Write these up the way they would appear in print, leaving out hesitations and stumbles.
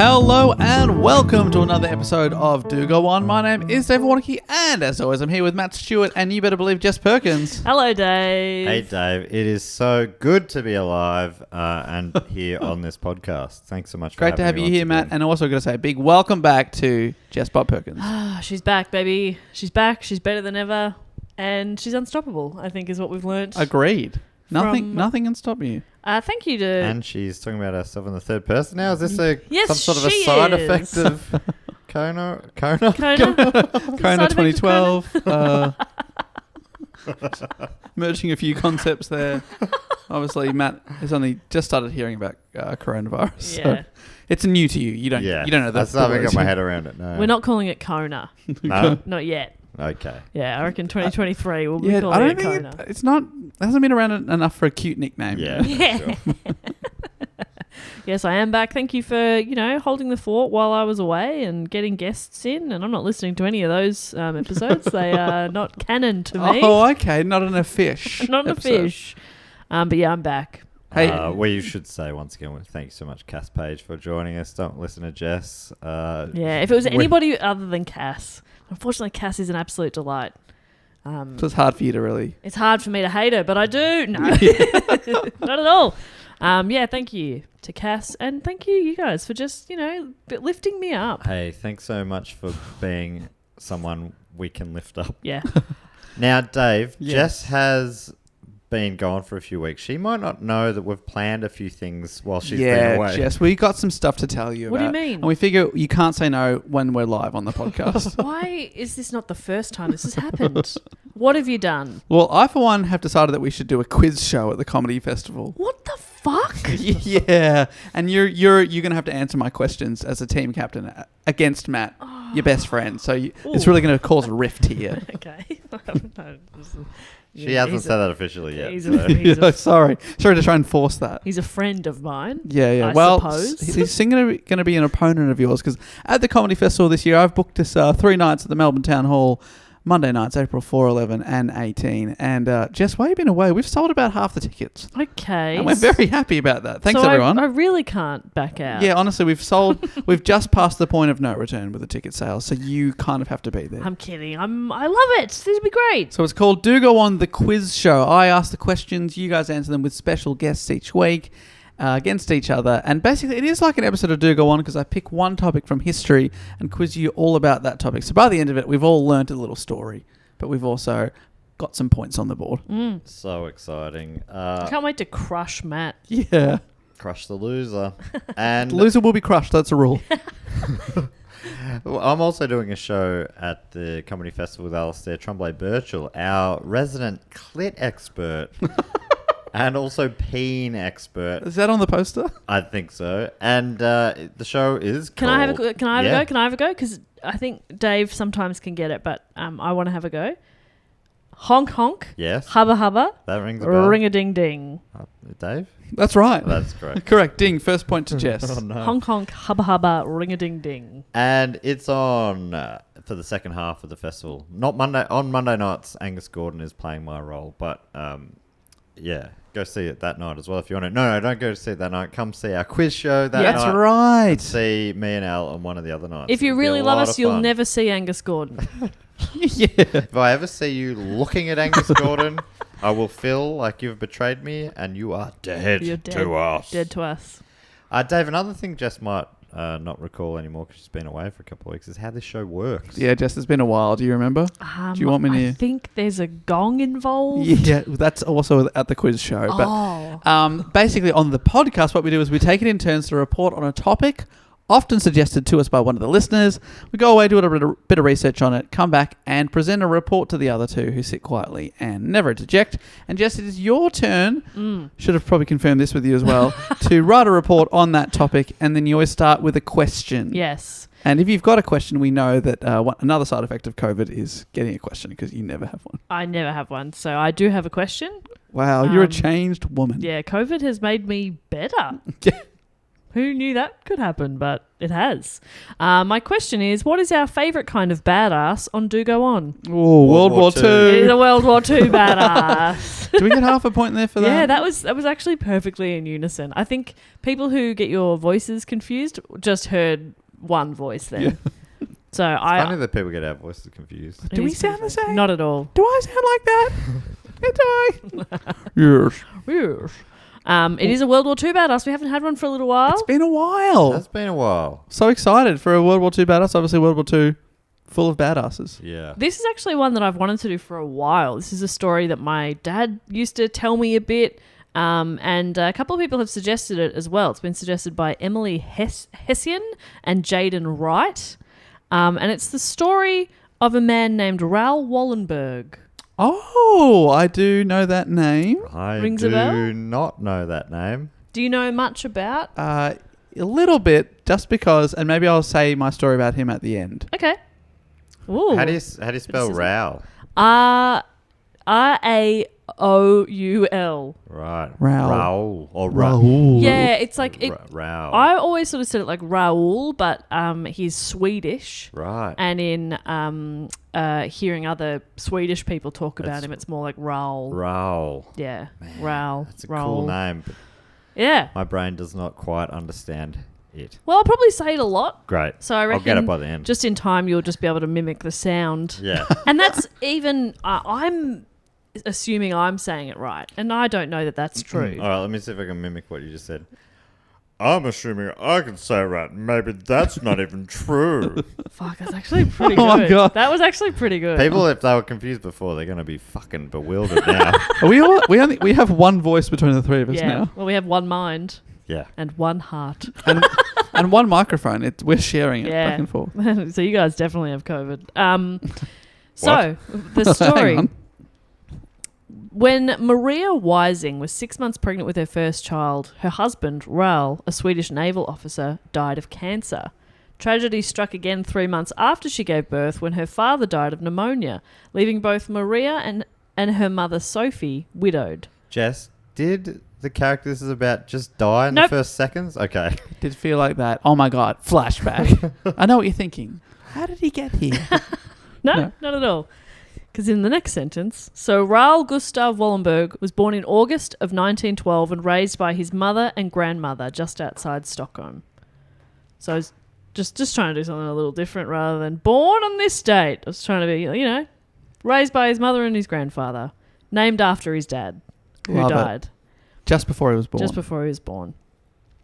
Hello and welcome to another episode of Do Go On. My name is Dave Warnicky, and as always I'm here with Matt Stewart, and you better believe Jess Perkins. Hello, Dave. Hey, Dave. It is so good to be alive and here on this podcast. Thanks so much for Great to have you here, Matt, and also got to say a big welcome back to Jess Bob Perkins. She's back, baby. She's back. She's better than ever, and she's unstoppable, I think is what we've learnt. Agreed. Nothing can stop you. Thank you to... And she's talking about herself in the third person now. Is this some sort of a she side is. effect of Kona? Kona 2012. Merging a few concepts there. Obviously, Matt has only just started hearing about coronavirus. Yeah. So it's new to you. You don't know that. I still haven't got my head around it. No. We're not calling it Kona. No? Not yet. Okay. Yeah, I reckon 2023 we'll be I calling don't it think Kona. it hasn't been around enough for a cute nickname. Yeah. Yeah. Sure. Yes, I am back. Thank you for, holding the fort while I was away and getting guests in. And I'm not listening to any of those episodes. They are not canon to me. Oh, okay. Not in a fish. Not in a fish. But yeah, I'm back. Hey, we should say once again, thank you so much, Cass Page, for joining us. Don't listen to Jess. Yeah, if it was anybody other than Cass. Unfortunately, Cass is an absolute delight. So it's hard for you to really... It's hard for me to hate her, but I do. No, not at all. Yeah, thank you to Cass, and thank you guys for just, lifting me up. Hey, thanks so much for being someone we can lift up. Yeah. Now, Dave, Yes. Jess has been gone for a few weeks. She might not know that we've planned a few things while she's been away. Jess, we got some stuff to tell you What about. do you mean? And we figure you can't say no when we're live on the podcast. Why is this not the first time this has happened? What have you done? Well, I, for one, have decided that we should do a quiz show at the comedy festival. What the fuck? Yeah. And you're going to have to answer my questions as a team captain against Matt, your best friend. So it's really going to cause a rift here. Okay. She hasn't said that officially yet. Sorry to try and force that. He's a friend of mine. Yeah. I Well, suppose. he's going to be an opponent of yours, because at the comedy festival this year, I've booked us 3 nights at the Melbourne Town Hall. Monday nights, April 4, 11 and 18. And Jess, while you've been away, we've sold about half the tickets. Okay. And we're very happy about that. Thanks, so everyone. I really can't back out. Yeah, honestly, we've just passed the point of no return with the ticket sales, so you kind of have to be there. I'm kidding. I love it. This will be great. So it's called Do Go On, the quiz show. I ask the questions, you guys answer them with special guests each week against each other. And basically, it is like an episode of Do Go On, because I pick one topic from history and quiz you all about that topic. So by the end of it, we've all learnt a little story, but we've also got some points on the board. So exciting. I can't wait to crush Matt. Yeah. Crush the loser. And The loser will be crushed. That's a rule. I'm also doing a show at the Comedy Festival with Alistair Tremblay-Birchall, our resident clit expert. And also peen expert. Is that on the poster? I think so. And the show is Can called... I have a go? Can I have a go? Because I think Dave sometimes can get it, but I want to have a go. Honk honk. Yes. Hubba hubba. That rings a bell. Ring a ding ding. Dave? That's right. That's correct. Correct. Ding. First point to Jess. Oh, no. Honk honk. Hubba hubba. Ring a ding ding. And it's on for the second half of the festival. Not Monday. On Monday nights, Angus Gordon is playing my role. But yeah, go see it that night as well if you want to. No, don't go to see it that night. Come see our quiz show that night. That's right. See me and Al on one of the other nights. If you It'll be really a love lot us, of you'll fun. never see Angus Gordon. Yeah. If I ever see you looking at Angus Gordon, I will feel like you've betrayed me and you are dead, You're dead to us. Dead to us. Dave, another thing Jess might not recall anymore because she's been away for a couple of weeks is how this show works. Yeah, Jess, it's been a while. Do you remember? Do you want me to... I think there's a gong involved. Yeah, that's also at the quiz show. But basically on the podcast, what we do is we take it in turns to report on a topic, often suggested to us by one of the listeners. We go away, do a bit of research on it, come back and present a report to the other two, who sit quietly and never interject. And Jess, it is your turn, should have probably confirmed this with you as well, to write a report on that topic, and then you always start with a question. Yes. And if you've got a question, we know that another side effect of COVID is getting a question, because you never have one. I never have one. So I do have a question. Wow, you're a changed woman. Yeah, COVID has made me better. Who knew that could happen? But it has. My question is, what is our favourite kind of badass on Do Go On? Oh, World War It is II. a World War II badass. Do we get half a point there for that? Yeah, that was actually perfectly in unison. I think people who get your voices confused just heard one voice then. Yeah. So Funny that people get our voices confused. Do we sound the same? Not at all. Do I sound like that? Do I? Yes. Yes. It is a World War II badass. We haven't had one for a little while. It's been a while. That's been a while. So excited for a World War II badass. Obviously, World War II full of badasses. Yeah. This is actually one that I've wanted to do for a while. This is a story that my dad used to tell me a bit, and a couple of people have suggested it as well. It's been suggested by Emily Hessian and Jaden Wright, and it's the story of a man named Raoul Wallenberg. Oh, I do know that name. I Rings a bell? do not know that name. Do you know much about? A little bit, just because, and maybe I'll say my story about him at the end. Okay. Ooh. How do you spell This is- Raoul? Raoul. Right. Raoul. Raoul. Or Raoul. Yeah, it's like it. Raoul. I always sort of said it like Raoul, but he's Swedish. Right. And in hearing other Swedish people talk about That's- him, it's more like Raoul. Raoul. Yeah, Man, Raoul. That's a Raoul. cool name, but Yeah. my brain does not quite understand it. Well, I'll probably say it a lot. Great. So I reckon I'll get it by the end. just in time you'll just be able to mimic the sound. Yeah. And that's even, I'm assuming I'm saying it right. And I don't know that that's true. All right, let me see if I can mimic what you just said. I'm assuming I can say it right. Maybe that's not even true. Fuck, that's actually pretty good. Oh my God. That was actually pretty good. People, if they were confused before, they're going to be fucking bewildered now. We have one voice between the three of us yeah. now, Well, we have one mind Yeah. and one heart. and one microphone. We're sharing it Yeah. back and forth. So you guys definitely have COVID. So the story. Hang on. When Maria Wising was 6 months pregnant with her first child, her husband, Raoul, a Swedish naval officer, died of cancer. Tragedy struck again 3 months after she gave birth when her father died of pneumonia, leaving both Maria and her mother, Sophie, widowed. Jess, did the character this is about just die in Nope. the first seconds? Okay. Did feel like that. Oh my God. Flashback. I know what you're thinking. How did he get here? No, not at all. Because in the next sentence, so Raoul Gustav Wallenberg was born in August of 1912 and raised by his mother and grandmother just outside Stockholm. So I was just trying to do something a little different rather than born on this date. I was trying to be, raised by his mother and his grandfather, named after his dad, who Love it. died Just before he was born. just before he was born.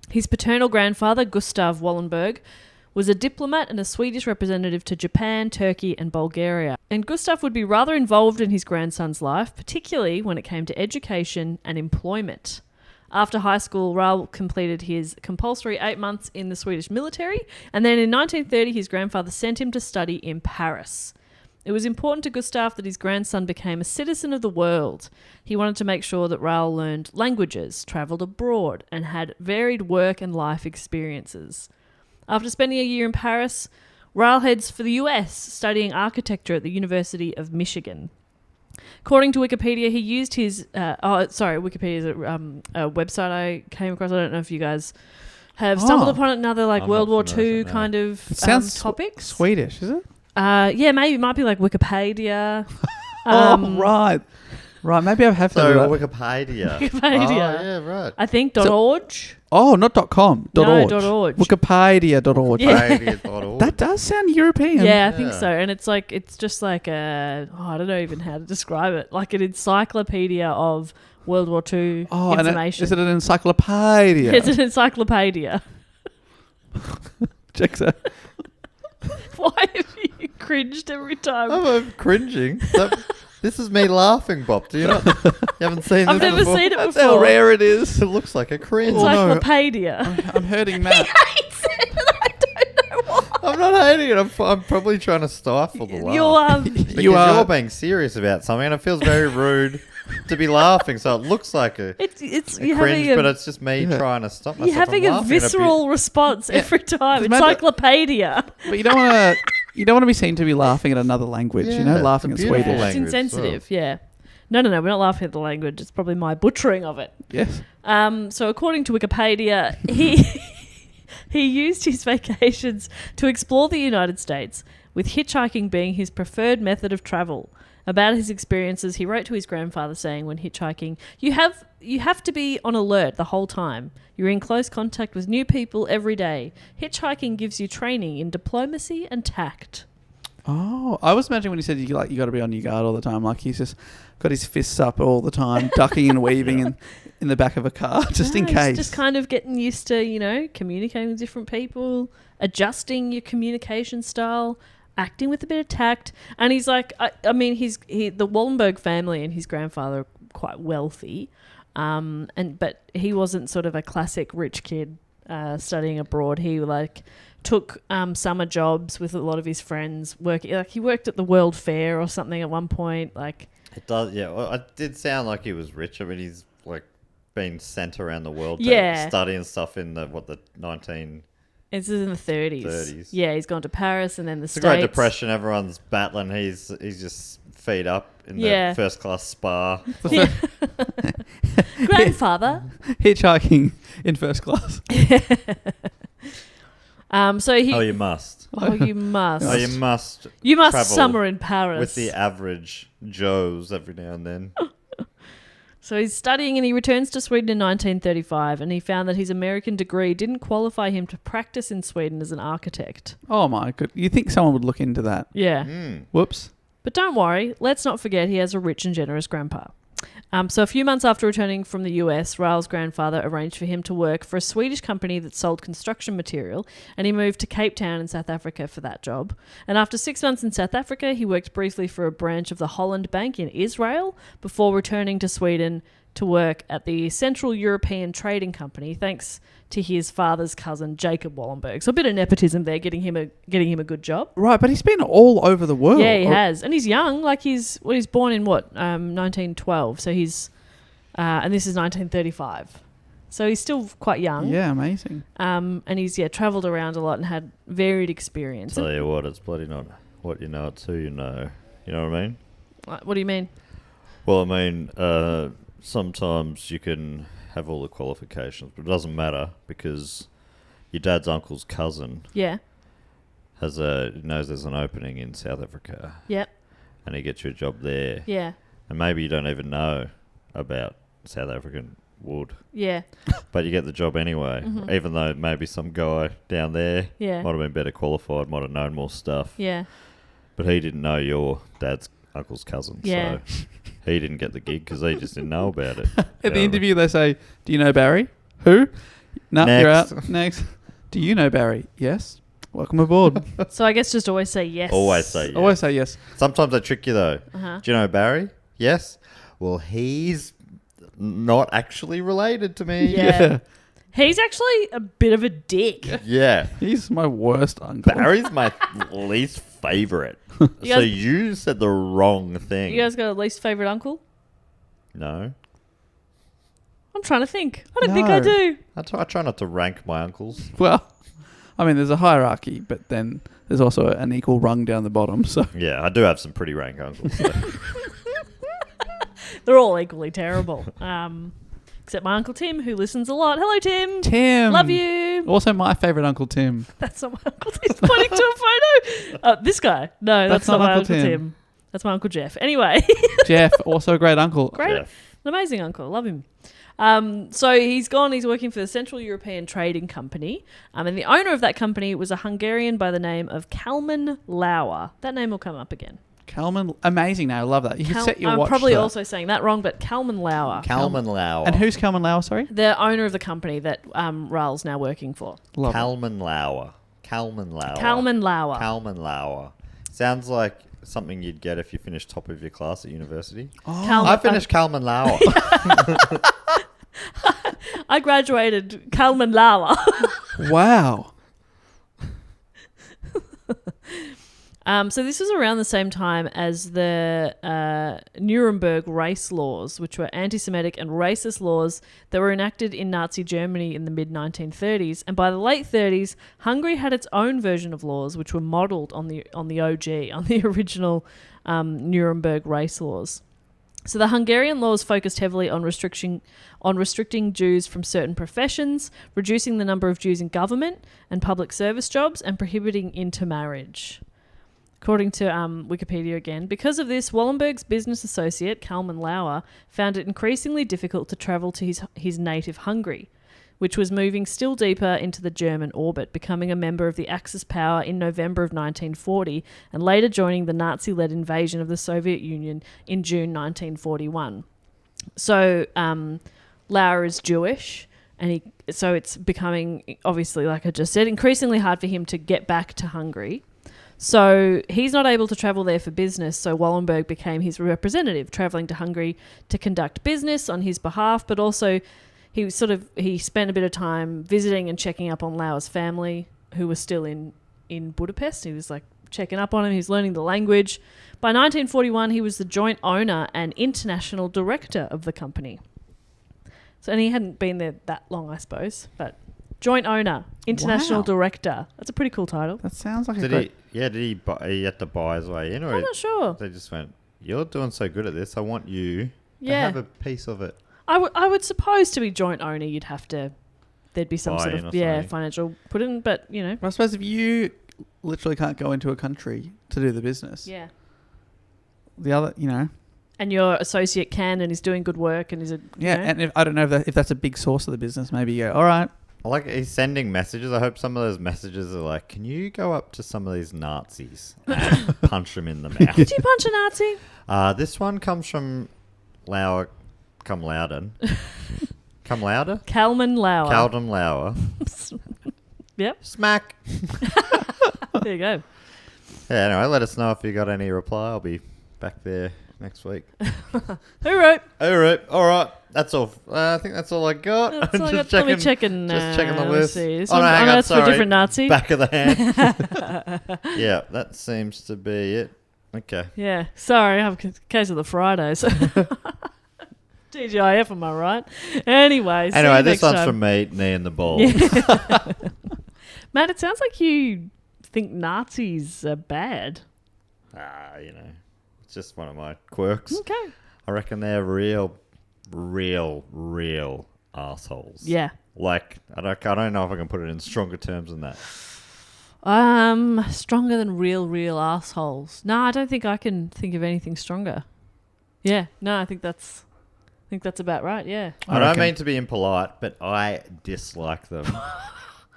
His paternal grandfather, Gustav Wallenberg, was a diplomat and a Swedish representative to Japan, Turkey and Bulgaria. And Gustav would be rather involved in his grandson's life, particularly when it came to education and employment. After high school, Raoul completed his compulsory 8 months in the Swedish military, and then in 1930 his grandfather sent him to study in Paris. It was important to Gustav that his grandson became a citizen of the world. He wanted to make sure that Raoul learned languages, travelled abroad, and had varied work and life experiences. After spending a year in Paris, Raoul heads for the US, studying architecture at the University of Michigan. According to Wikipedia, he used his... Wikipedia is a website I came across. I don't know if you guys have stumbled upon it in other I'm World not War familiar II with that, kind of It sounds topics. Swedish, is it? Yeah, maybe it might be like Wikipedia. Right. Right. Maybe I have to do So, that. Wikipedia. Wikipedia. Oh, yeah, right. I think So- .org. Oh, not .com. No, .org. .org. Wikipedia.org. Yeah. Wikipedia.org. That does sound European. Yeah, I think Yeah. so. And it's just like I don't know even how to describe it. Like an encyclopedia of World War II Oh, and information. is it an encyclopedia? It's an encyclopedia. Checks out. Why have you cringed every time? I'm cringing. This is me laughing, Bob. Do you not? You haven't seen I've this never before? seen it That's before. how rare it is. It looks like a cringe. Oh, no. Encyclopedia. I'm hurting Matt. hates it, and I don't know why. I'm not hating it. I'm probably trying to stifle the laugh. Because You are- you're being serious about something, and it feels very rude to be laughing. So it looks like a It's you're cringe, having but a it's just me Yeah. trying to stop myself. you're having I'm a laughing at visceral response every time. Does matter- Encyclopedia. But you don't want to. You don't want to be seen to be laughing at another language. Yeah, you know, it's laughing a at beautiful Swedish. It's language, insensitive. Yeah. No, we're not laughing at the language. It's probably my butchering of it. Yes. So according to Wikipedia, he He used his vacations to explore the United States, with hitchhiking being his preferred method of travel. About his experiences, he wrote to his grandfather saying when hitchhiking, you have to be on alert the whole time. You're in close contact with new people every day. Hitchhiking gives you training in diplomacy and tact. Oh, I was imagining when he said you got to be on your guard all the time, like he's just got his fists up all the time, ducking and weaving in the back of a car, just in case. Just kind of getting used to, communicating with different people, adjusting your communication style, acting with a bit of tact. And he's like, the Wallenberg family and his grandfather are quite wealthy, but he wasn't sort of a classic rich kid studying abroad. He took summer jobs with a lot of his friends. He worked at the World Fair or something at one point. It does, yeah. Well, it did sound like he was rich. I mean, he's been sent around the world studying stuff in the 19. It's in the 30s. Yeah, he's gone to Paris and then the States. The Great Depression, everyone's battling. He's just feet up in the first class spa. Grandfather. Hitchhiking in first class. You must. Oh, you must. Oh, you must. You must summer in Paris. With the average Joes every now and then. So he's studying and he returns to Sweden in 1935 and he found that his American degree didn't qualify him to practice in Sweden as an architect. Oh my god. You think someone would look into that? Yeah. Whoops. But don't worry, let's not forget he has a rich and generous grandpa. So a few months after returning from the US, Raoul's grandfather arranged for him to work for a Swedish company that sold construction material, and he moved to Cape Town in South Africa for that job. And after 6 months in South Africa, he worked briefly for a branch of the Holland Bank in Israel before returning to Sweden to work at the Central European Trading Company, thanks to his father's cousin, Jacob Wallenberg. So a bit of nepotism there, getting him a good job. Right, but he's been all over the world. Yeah, he has. And he's young. He's born in 1912. So he's, and this is 1935. So he's still quite young. Yeah, amazing. And he's, travelled around a lot and had varied experience. Tell you what, it's bloody not what you know, it's who you know. You know what I mean? What do you mean? Well, I mean, sometimes you can have all the qualifications, but it doesn't matter because your dad's uncle's cousin knows there's an opening in South Africa. Yep. And he gets you a job there. Yeah. And maybe you don't even know about South African wood. Yeah. But you get the job anyway, even though maybe some guy down there might have been better qualified, might have known more stuff. Yeah. But he didn't know your dad's uncle's cousin, so he didn't get the gig because he just didn't know about it. At the interview, they say, "Do you know Barry?" Who? No, you're out. Next. Do you know Barry? Yes. Welcome aboard. So I guess just always say yes. Always say yes. Always say yes. Sometimes they trick you though. Do you know Barry? Yes. Well, he's not actually related to me. Yeah. He's actually a bit of a dick. Yeah. He's my worst uncle. Barry's my least favourite. So you said the wrong thing. You guys got a least favourite uncle? No. I'm trying to think. I don't think I do. I try not to rank my uncles. Well, I mean, there's a hierarchy, but then there's also an equal rung down the bottom. So yeah, I do have some pretty rank uncles. So. They're all equally terrible. Except my Uncle Tim, who listens a lot. Hello, Tim. Tim. Love you. Also my favourite Uncle Tim. That's not my Uncle Tim. He's pointing to a photo. This guy. No, that's not my Uncle Tim. That's my Uncle Jeff. Anyway. Jeff, also a great uncle. An amazing uncle. Love him. So he's gone. He's working for the Central European Trading Company. And the owner of that company was a Hungarian by the name of Kalman Lauer. That name will come up again. Kalman, amazing now. I love that. You can set your watch. I'm probably also saying that wrong, but Kalman Lauer. Kalman Lauer. And who's Kalman Lauer, sorry? The owner of the company that Raoul's now working for. Kalman Lauer. Kalman Lauer. Kalman Lauer. Kalman Lauer. Sounds like something you'd get if you finished top of your class at university. Oh. I finished Kalman Lauer. I graduated Kalman Lauer. Wow. So this was around the same time as the Nuremberg race laws, which were anti-Semitic and racist laws that were enacted in Nazi Germany in the mid-1930s. And by the late 30s, Hungary had its own version of laws, which were modelled on the original Nuremberg race laws. So the Hungarian laws focused heavily on restricting Jews from certain professions, reducing the number of Jews in government and public service jobs, and prohibiting intermarriage. According to Wikipedia again, because of this, Wallenberg's business associate, Kalman Lauer, found it increasingly difficult to travel to his native Hungary, which was moving still deeper into the German orbit, becoming a member of the Axis power in November of 1940 and later joining the Nazi-led invasion of the Soviet Union in June 1941. So Lauer is Jewish, and so it's becoming, obviously, like I just said, increasingly hard for him to get back to Hungary. So he's not able to travel there for business, so Wallenberg became his representative, travelling to Hungary to conduct business on his behalf, but also he spent a bit of time visiting and checking up on Lauer's family, who was still in Budapest. He was like checking up on him. He was learning the language. By 1941, he was the joint owner and international director of the company. So, and he hadn't been there that long, I suppose, but joint owner, international director. That's a pretty cool title. That sounds like Did he had to buy his way in, or I'm not sure. they just went, "You're doing so good at this. I want you to Yeah. have a piece of it." I would suppose to be joint owner, there'd be some sort of financial put in, but you know. I suppose if you literally can't go into a country to do the business, Yeah. the other, you know. And your associate can and is doing good work and is a and I don't know if that's a big source of the business. Maybe you go, all right. I like he's sending messages. I hope some of those messages are like, "Can you go up to some of these Nazis and punch them in the mouth?" Did you punch a Nazi? This one comes from Lauer. Come Loudon. Come louder? Kalman Lauer. Calden Lauer. Yep. Smack. There you go. Yeah, anyway, let us know if you got any reply. I'll be back there next week. Who wrote? All right. That's all. I think that's all I got. That's all I got. Let me checking. Just checking the list. This no, one, hang on, that's for a different Nazi. Back of the hand. Yeah, that seems to be it. Okay. Yeah. Sorry, I have a case of the Fridays. TGIF, am I right? Anyway, this one's from me, knee in the balls. Yeah. Matt, it sounds like you think Nazis are bad. It's just one of my quirks. Okay. I reckon they're real assholes. Yeah. Like, I don't know if I can put it in stronger terms than that. Stronger than real assholes. No, I don't think I can think of anything stronger. Yeah. No, I think that's about right. Yeah. I don't mean to be impolite, but I dislike them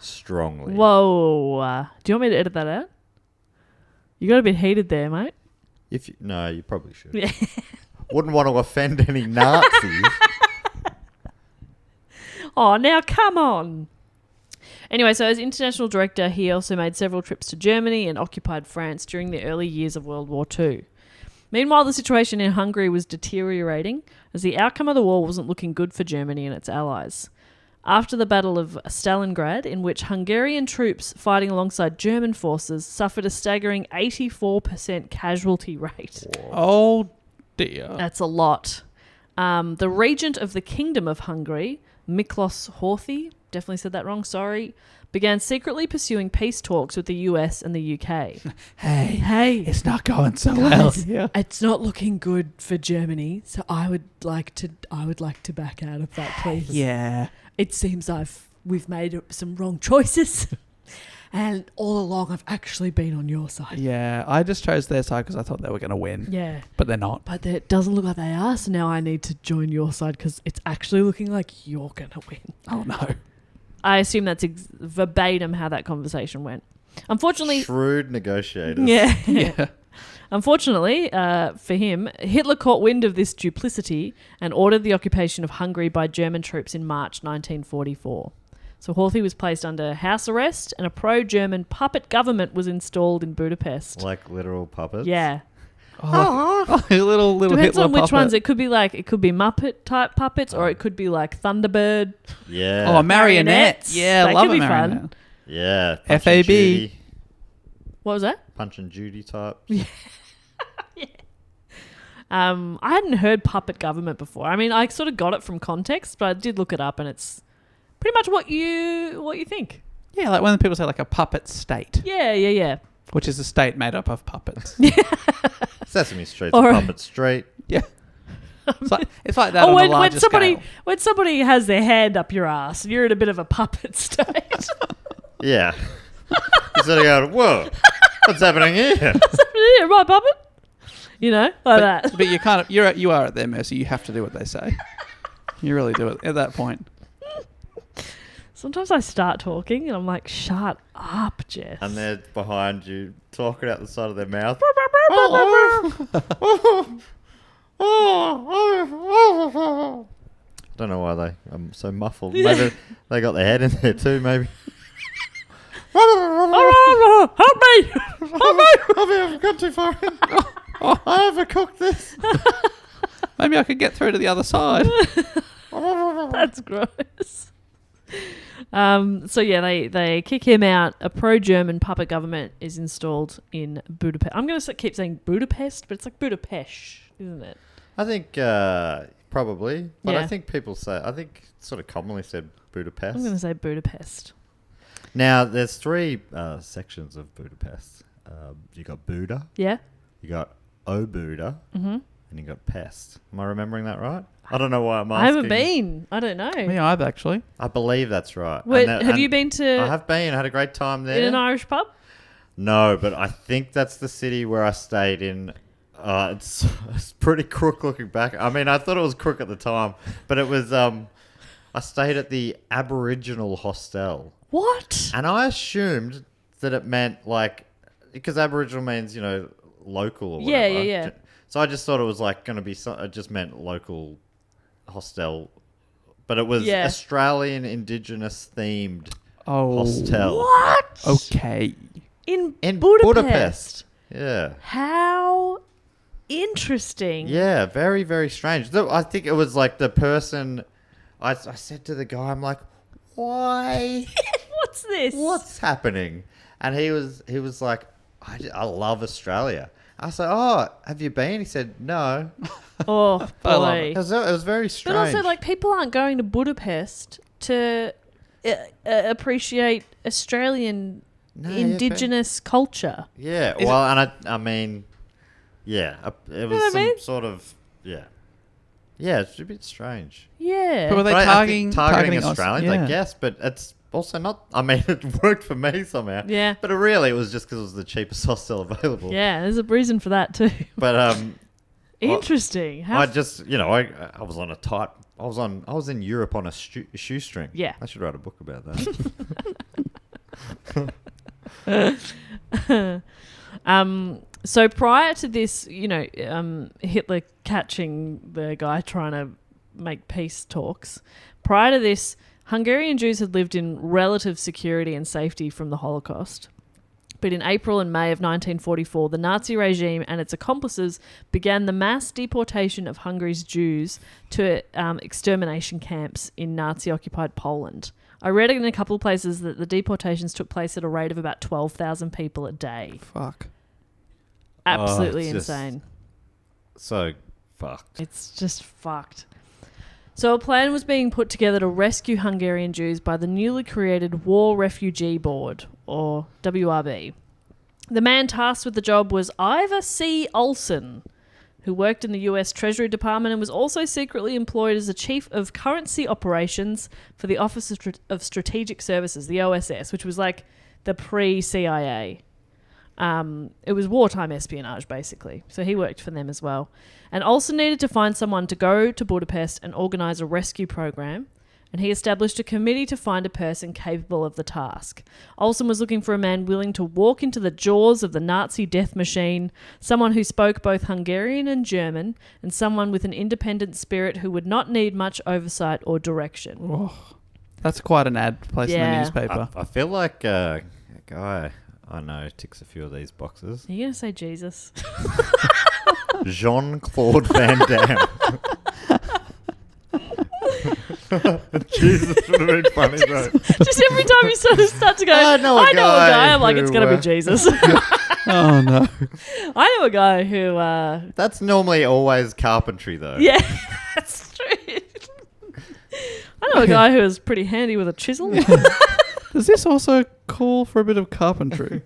strongly. Whoa. Do you want me to edit that out? You got a bit heated there, mate. No, you probably should. Yeah. Wouldn't want to offend any Nazis. Oh, now come on. Anyway, so as international director, he also made several trips to Germany and occupied France during the early years of World War II. Meanwhile, the situation in Hungary was deteriorating as the outcome of the war wasn't looking good for Germany and its allies. After the Battle of Stalingrad, in which Hungarian troops fighting alongside German forces suffered a staggering 84% casualty rate. Oh, dear. That's a lot. The regent of the Kingdom of Hungary, Miklos Horthy, definitely said that wrong, sorry, began secretly pursuing peace talks with the US and the UK. Hey, it's not going so well. Yeah. It's not looking good for Germany, so I would like to back out of that, please. Yeah. It seems we've made some wrong choices, and all along I've actually been on your side. Yeah, I just chose their side because I thought they were going to win. Yeah. But they're not. But it doesn't look like they are, so now I need to join your side because it's actually looking like you're going to win. Oh, no. I assume that's verbatim how that conversation went. Unfortunately... Shrewd negotiators. Yeah. Unfortunately, for him, Hitler caught wind of this duplicity and ordered the occupation of Hungary by German troops in March 1944. So Horthy was placed under house arrest and a pro-German puppet government was installed in Budapest. Like literal puppets? Yeah. Oh, little Depends Hitler on which puppet. ones. It could be Muppet type puppets, or it could be like Thunderbird. Yeah. Oh, marionettes. Yeah, That love could a be marionette. fun. Yeah. FAB. Punch and Judy. What was that? Punch and Judy types. Yeah. I hadn't heard puppet government before. I mean, I sort of got it from context, but I did look it up, and it's pretty much what you think. Yeah, like when people say like a puppet state, Yeah. which is a state made up of puppets. Sesame Street's Or- a puppet street. Yeah. It's like that on a larger scale. When somebody has their hand up your ass and you're in a bit of a puppet state. Yeah. You're sort of going, whoa, what's happening here? What's happening here, my puppet? You know, like that. But you are at their mercy. You have to do what they say. You really do it at that point. Sometimes I start talking and I'm like, shut up, Jess. And they're behind you talking out the side of their mouth. Don't know why I'm so muffled. Maybe they got their head in there too, maybe. Help me! Help me! I've gone too far in. I overcooked this. Maybe I could get through to the other side. That's gross. So yeah, they kick him out. A pro-German puppet government is installed in Budapest. I'm going to keep saying Budapest, but it's like Budapest, isn't it? I think probably, but Yeah. I think sort of commonly said Budapest. I'm going to say Budapest. Now, there's 3 sections of Budapest. You got Buda, Yeah? you got O Buda, Mm-hmm. and you got Pest. Am I remembering that right? I don't know why I'm asking. I haven't been. I don't know. Me either, actually. I believe that's right. Wait, have you been to... I have been. I had a great time there. in an Irish pub? No, but I think that's the city where I stayed in. It's pretty crook looking back. I mean, I thought it was crook at the time, but it was... I stayed at the Aboriginal hostel. What? And I assumed that it meant like... Because Aboriginal means, local or whatever. Yeah. So I just thought it was like going to be... It just meant local hostel. But it was Australian Indigenous themed hostel. What? Okay. In Budapest. Budapest. Yeah. How interesting. Yeah, very, very strange. I think it was like the person... I said to the guy, I'm like, why? What's this? What's happening? And he was like, I love Australia. I said, oh, have you been? He said, no. Oh, I love boy. It was very strange. But also, like, people aren't going to Budapest to appreciate Australian Indigenous culture. Yeah, Is well, and I mean, yeah, it was what I mean? sort of, yeah. Yeah, it's a bit strange. Yeah. But were they But I think targeting Australians, I guess, but it's also not... I mean, it worked for me somehow. Yeah. But it was just because it was the cheapest hostel available. Yeah, there's a reason for that too. But Interesting. I just, I was on a tight... I was in Europe on a shoestring. Yeah. I should write a book about that. So prior to this, Hitler catching the guy trying to make peace talks, prior to this, Hungarian Jews had lived in relative security and safety from the Holocaust. But in April and May of 1944, the Nazi regime and its accomplices began the mass deportation of Hungary's Jews to extermination camps in Nazi-occupied Poland. I read in a couple of places that the deportations took place at a rate of about 12,000 people a day. Fuck. Absolutely it's insane. So fucked. It's just fucked. So a plan was being put together to rescue Hungarian Jews by the newly created War Refugee Board, or WRB. The man tasked with the job was Ivor C. Olson, who worked in the US Treasury Department and was also secretly employed as the Chief of Currency Operations for the Office of Strategic Services, the OSS, which was like the pre-CIA. It was wartime espionage, basically. So he worked for them as well. And Olsen needed to find someone to go to Budapest and organise a rescue program. And he established a committee to find a person capable of the task. Olsen was looking for a man willing to walk into the jaws of the Nazi death machine, someone who spoke both Hungarian and German, and someone with an independent spirit who would not need much oversight or direction. Oh, that's quite an ad placed in the newspaper. I feel like a guy I know ticks a few of these boxes. Are you going to say Jesus? Jean-Claude Van Damme. Jesus would have been funny though. Just every time you sort of start to go, I know a guy, I'm like, it's going to be Jesus. Oh, no. I know a guy who... That's normally always carpentry though. Yeah, that's true. I know a guy who is pretty handy with a chisel. Does this also call for a bit of carpentry?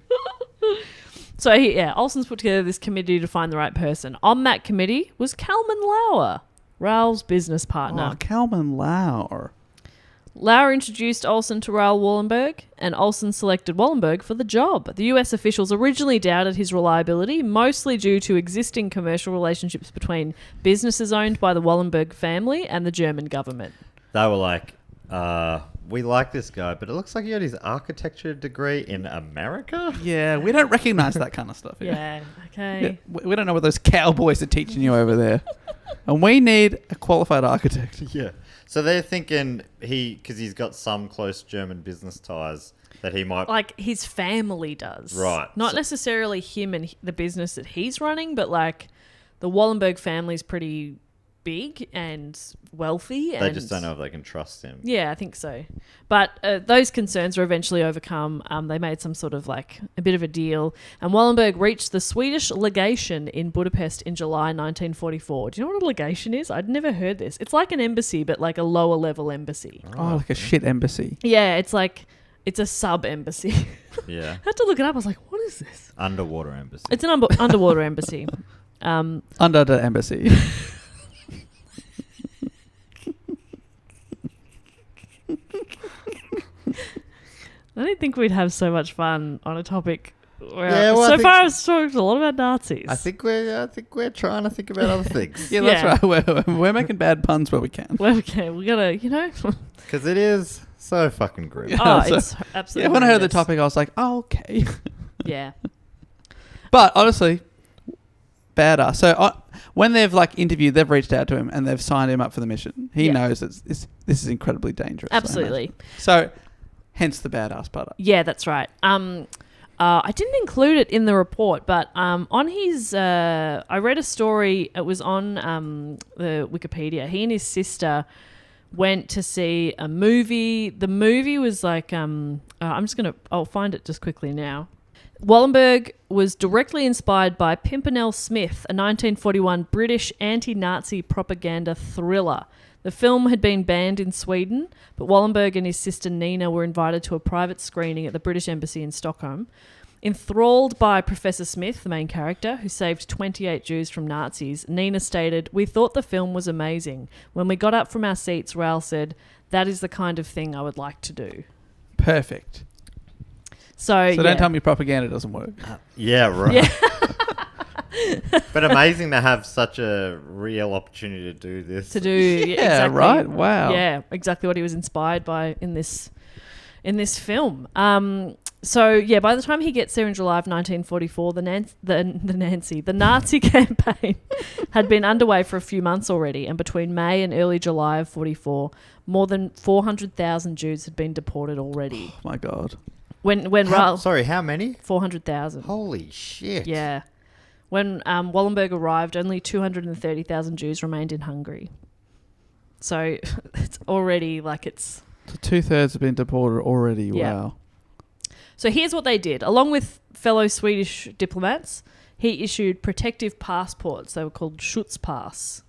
So, Olsen's put together this committee to find the right person. On that committee was Kalman Lauer, Raoul's business partner. Oh, Kalman Lauer. Lauer introduced Olsen to Raoul Wallenberg, and Olsen selected Wallenberg for the job. The US officials originally doubted his reliability, mostly due to existing commercial relationships between businesses owned by the Wallenberg family and the German government. They were like, we like this guy, but it looks like he got his architecture degree in America? Yeah, we don't recognise that kind of stuff. Yeah, okay. Yeah, we don't know what those cowboys are teaching you over there. And we need a qualified architect. Yeah. So they're thinking because he's got some close German business ties, that he might... Like, his family does. Right. Not necessarily him and the business that he's running, but, like, the Wallenberg family's pretty big and wealthy. They just don't know if they can trust him. Yeah, I think so. But those concerns were eventually overcome. They made some sort of, like, a bit of a deal. And Wallenberg reached the Swedish legation in Budapest in July 1944. Do you know what a legation is? I'd never heard this. It's like an embassy, but like a lower level embassy. Oh, like a shit embassy. Yeah, it's like... It's a sub-embassy. Yeah. I had to look it up. I was like, what is this? Underwater embassy. It's an underwater embassy. Under the embassy. I didn't think we'd have so much fun on a topic where Yeah, I've talked a lot about Nazis. I think we're trying to think about other things. Yeah, that's right. We're making bad puns where we can. Well, okay, we gotta, Because it is so fucking grim. Oh, So- it's absolutely. Yeah, when I heard the horrendous. topic, I was like, oh, okay. Yeah. But honestly, badass. So when they've like interviewed, they've reached out to him and they've signed him up for the mission. He knows this is incredibly dangerous. Absolutely. So hence the badass part. Yeah, that's right. I didn't include it in the report, but on his, I read a story. It was on the Wikipedia. He and his sister went to see a movie. The movie was like, I'll find it just quickly now. Wallenberg was directly inspired by Pimpernel Smith, a 1941 British anti-Nazi propaganda thriller. The film had been banned in Sweden, but Wallenberg and his sister Nina were invited to a private screening at the British Embassy in Stockholm. Enthralled by Professor Smith, the main character, who saved 28 Jews from Nazis, Nina stated, "We thought the film was amazing. When we got up from our seats, Raoul said, 'That is the kind of thing I would like to do.'" Perfect. So don't tell me propaganda doesn't work. Yeah, right. Yeah. But amazing to have such a real opportunity to do this. Yeah, right? Wow. Yeah, exactly what he was inspired by in this film. By the time he gets there in July of 1944, the Nazi campaign had been underway for a few months already, and between May and early July of 44, more than 400,000 Jews had been deported already. Oh my God. When Raoul... Sorry, how many? 400,000. Holy shit. Yeah. When Wallenberg arrived, only 230,000 Jews remained in Hungary. So it's already like it's... So 2/3 have been deported already. Yeah. Wow. So here's what they did. Along with fellow Swedish diplomats, he issued protective passports. They were called Schutzpass.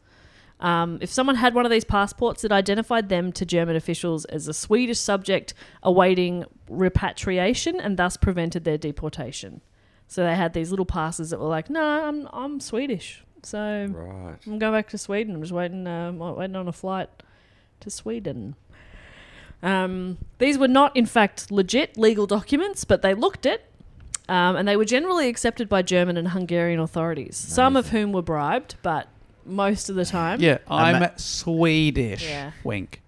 If someone had one of these passports, it identified them to German officials as a Swedish subject awaiting repatriation and thus prevented their deportation. So they had these little passes that were like, no, I'm Swedish. So Right. I'm going back to Sweden. I'm just waiting on a flight to Sweden. These were not, in fact, legit legal documents, but they looked it, and they were generally accepted by German and Hungarian authorities, some of whom were bribed, but most of the time... Yeah, I'm Swedish. Yeah. Wink.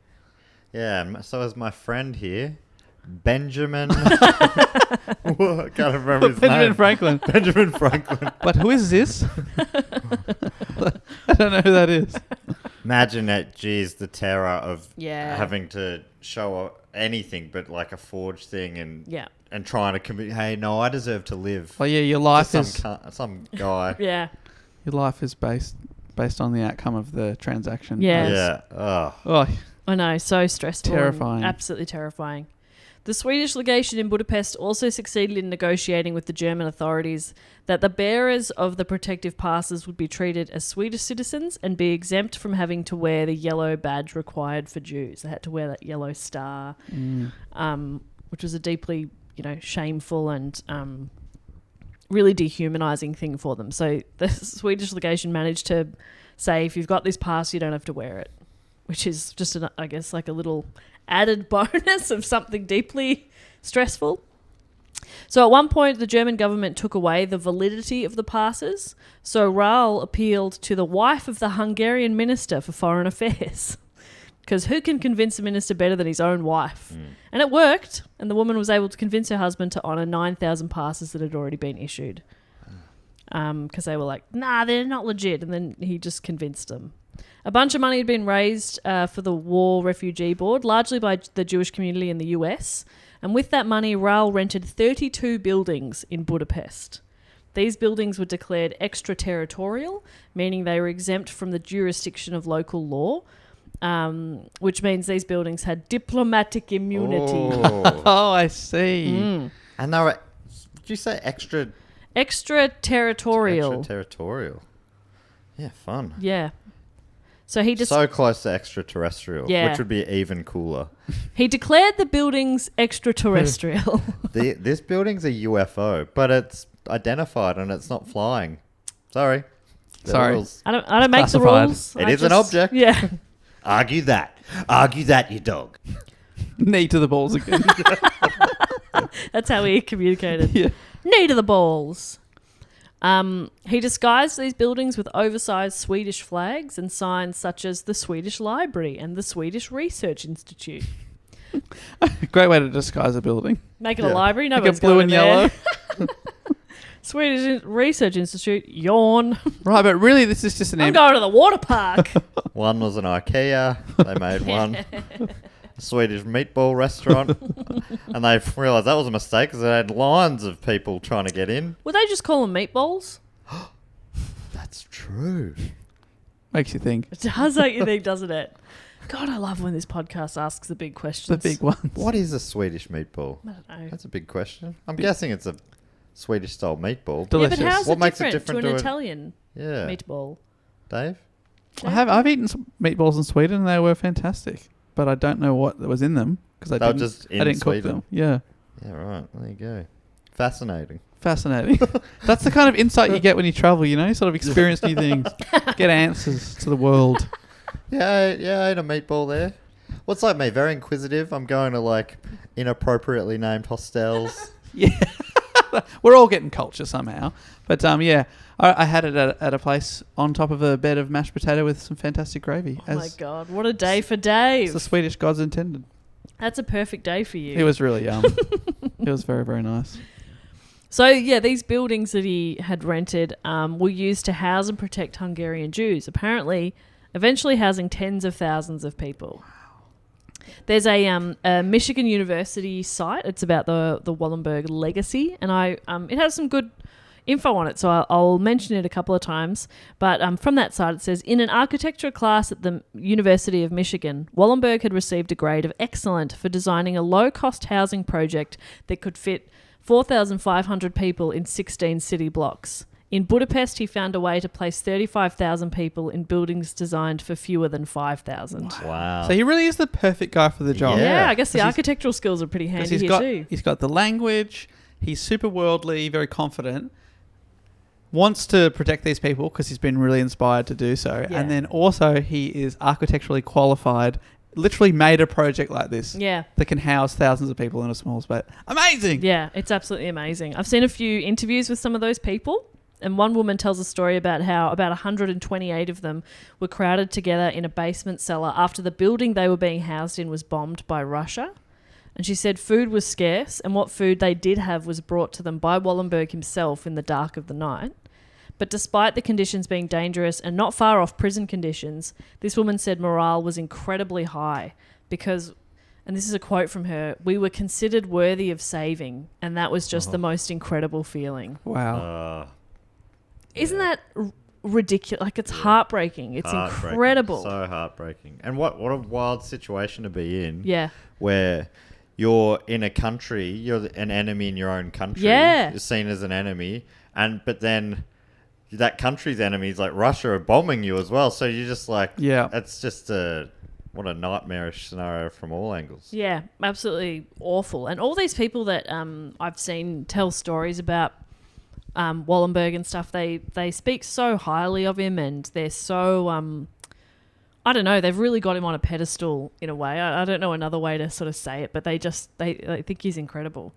Yeah, and so is my friend here, Benjamin. I can't remember his Benjamin name. Franklin. Benjamin Franklin. But who is this? I don't know who that is. Imagine that, geez, the terror of Yeah. having to show anything but like a forged thing and trying to commit. Hey, no, I deserve to live. Oh yeah, your life to is some guy. Yeah. your life is based on the outcome of the transaction. Yeah. Yeah. Oh. Oh, I know, so stressful. and Terrifying. Absolutely terrifying. The Swedish legation in Budapest also succeeded in negotiating with the German authorities that the bearers of the protective passes would be treated as Swedish citizens and be exempt from having to wear the yellow badge required for Jews. They had to wear that yellow star, which was a deeply, shameful and really dehumanizing thing for them. So the Swedish legation managed to say if you've got this pass, you don't have to wear it, which is just, I guess, like a little added bonus of something deeply stressful. So at one point, the German government took away the validity of the passes. So Raoul appealed to the wife of the Hungarian Minister for Foreign Affairs. Because who can convince a minister better than his own wife? And it worked. And the woman was able to convince her husband to honour 9,000 passes that had already been issued. Because they were like, nah, they're not legit. And then he just convinced them. A bunch of money had been raised for the War Refugee Board, largely by the Jewish community in the US. And with that money, Raoul rented 32 buildings in Budapest. These buildings were declared extraterritorial, meaning they were exempt from the jurisdiction of local law, which means these buildings had diplomatic immunity. Oh, I see. And they were, did you say extraterritorial? Extraterritorial. Yeah, fun. Yeah. So he just so close to extraterrestrial, Yeah. which would be even cooler. He declared the buildings extraterrestrial. This building's a UFO, but it's identified and it's not flying. Sorry. The Sorry. rules. I don't make the Classified. rules. It is an object. Yeah. Argue that. Argue that, you dog. Knee to the balls again. That's how he communicated. Yeah. Knee to the balls. He disguised these buildings with oversized Swedish flags and signs such as the Swedish Library and the Swedish Research Institute. Great way to disguise a building. Make it a Yeah. library. Like a Nobody's blue going and in there. yellow. Swedish Research Institute. Yawn. Right, but really this is just an I'm going to the water park. One was an IKEA. They made one. A Swedish meatball restaurant. And they realised that was a mistake because they had lines of people trying to get in. Would they just call them meatballs? That's true. Makes you think. It does make you think, doesn't it? God, I love when this podcast asks the big questions. The big ones. What is a Swedish meatball? I don't know. That's a big question. I'm guessing it's a Swedish style meatball. Delicious. Yeah, but how's What it makes it different, different to an to Italian Yeah. meatball? Dave? I've eaten some meatballs in Sweden and they were fantastic. But I don't know what was in them because I They were didn't, just in I didn't cook Sweden. them. Yeah. Yeah, right. There you go. Fascinating. Fascinating. That's the kind of insight you get when you travel, you know? Sort of experience new things. Get answers to the world. Yeah, I ate a meatball there. What's like me? Very inquisitive. I'm going to like inappropriately named hostels. Yeah. We're all getting culture somehow. But yeah, I had it at a place on top of a bed of mashed potato with some fantastic gravy. Oh my God, what a day for Dave. As the Swedish gods intended. That's a perfect day for you. It was really yum. It was very, very nice. So, yeah, these buildings that he had rented were used to house and protect Hungarian Jews, apparently eventually housing tens of thousands of people. There's a Michigan University site. It's about the Wallenberg legacy, and it has some good info on it, so I'll mention it a couple of times. But from that site, it says, in an architecture class at the University of Michigan, Wallenberg had received a grade of excellent for designing a low-cost housing project that could fit 4,500 people in 16 city blocks. In Budapest, he found a way to place 35,000 people in buildings designed for fewer than 5,000. Wow. So he really is the perfect guy for the job. Yeah, I guess the 'Cause architectural skills are pretty handy here too. He's got the language. He's super worldly, very confident. Wants to protect these people because he's been really inspired to do so. Yeah. And then also he is architecturally qualified. Literally made a project like this Yeah. that can house thousands of people in a small space. Amazing. Yeah, it's absolutely amazing. I've seen a few interviews with some of those people, and one woman tells a story about how about 128 of them were crowded together in a basement cellar after the building they were being housed in was bombed by Russia. And she said food was scarce, and what food they did have was brought to them by Wallenberg himself in the dark of the night. But despite the conditions being dangerous and not far off prison conditions, this woman said morale was incredibly high because, and this is a quote from her, we were considered worthy of saving, and that was just the most incredible feeling. Wow. Isn't that ridiculous? Like, it's heartbreaking. It's Heartbreaking. incredible. So heartbreaking. And what a wild situation to be in. Yeah. Where you're in a country, you're an enemy in your own country. Yeah. You're seen as an enemy. But then that country's enemies, like Russia, are bombing you as well. So you're just like, Yeah. it's just what a nightmarish scenario from all angles. Yeah, absolutely awful. And all these people that I've seen tell stories about Wallenberg and stuff, they speak so highly of him, and they're so I don't know, they've really got him on a pedestal in a way. I don't know another way to sort of say it, but they think he's incredible.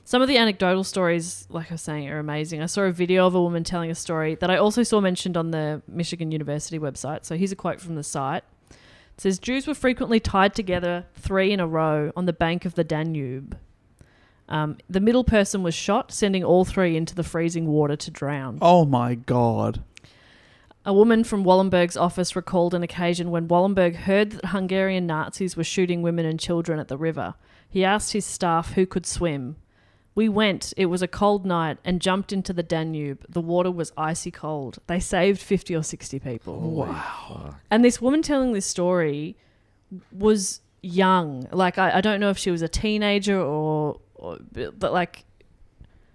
Some of the anecdotal stories, like I was saying, are amazing. I saw a video of a woman telling a story that I also saw mentioned on the Michigan University website. So here's a quote from the site. It says, Jews were frequently tied together 3 in a row on the bank of the Danube. The middle person was shot, sending all 3 into the freezing water to drown. Oh, my God. A woman from Wallenberg's office recalled an occasion when Wallenberg heard that Hungarian Nazis were shooting women and children at the river. He asked his staff who could swim. We went, it was a cold night, and jumped into the Danube. The water was icy cold. They saved 50 or 60 people. Wow. And this woman telling this story was young. Like, I don't know if she was a teenager but like,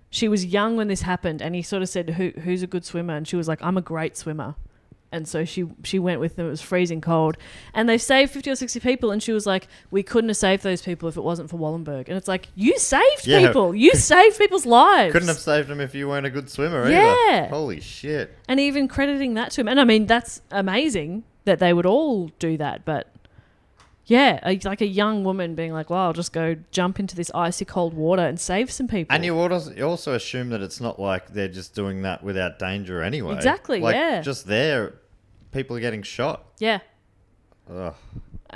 she was young when this happened, and he sort of said, who's a good swimmer? And she was like, I'm a great swimmer. And so she went with them. It was freezing cold. And they saved 50 or 60 people. And she was like, we couldn't have saved those people if it wasn't for Wallenberg. And it's like, you saved people. You saved people's lives. Couldn't have saved them if you weren't a good swimmer either. Yeah. Holy shit. And even crediting that to him. And I mean, that's amazing that they would all do that. But yeah, like a young woman being like, well, I'll just go jump into this icy cold water and save some people. And you also assume that it's not like they're just doing that without danger anyway. Exactly, like, yeah. Just there, people are getting shot. Yeah. Ugh.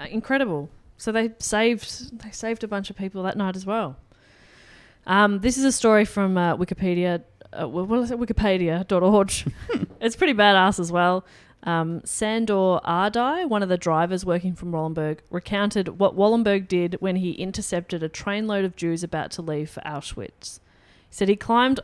Incredible. So they saved a bunch of people that night as well. This is a story from Wikipedia. What is it? Wikipedia.org. It's pretty badass as well. Sandor Ardai, one of the drivers working from Wallenberg, recounted what Wallenberg did when he intercepted a trainload of Jews about to leave for Auschwitz. He said he climbed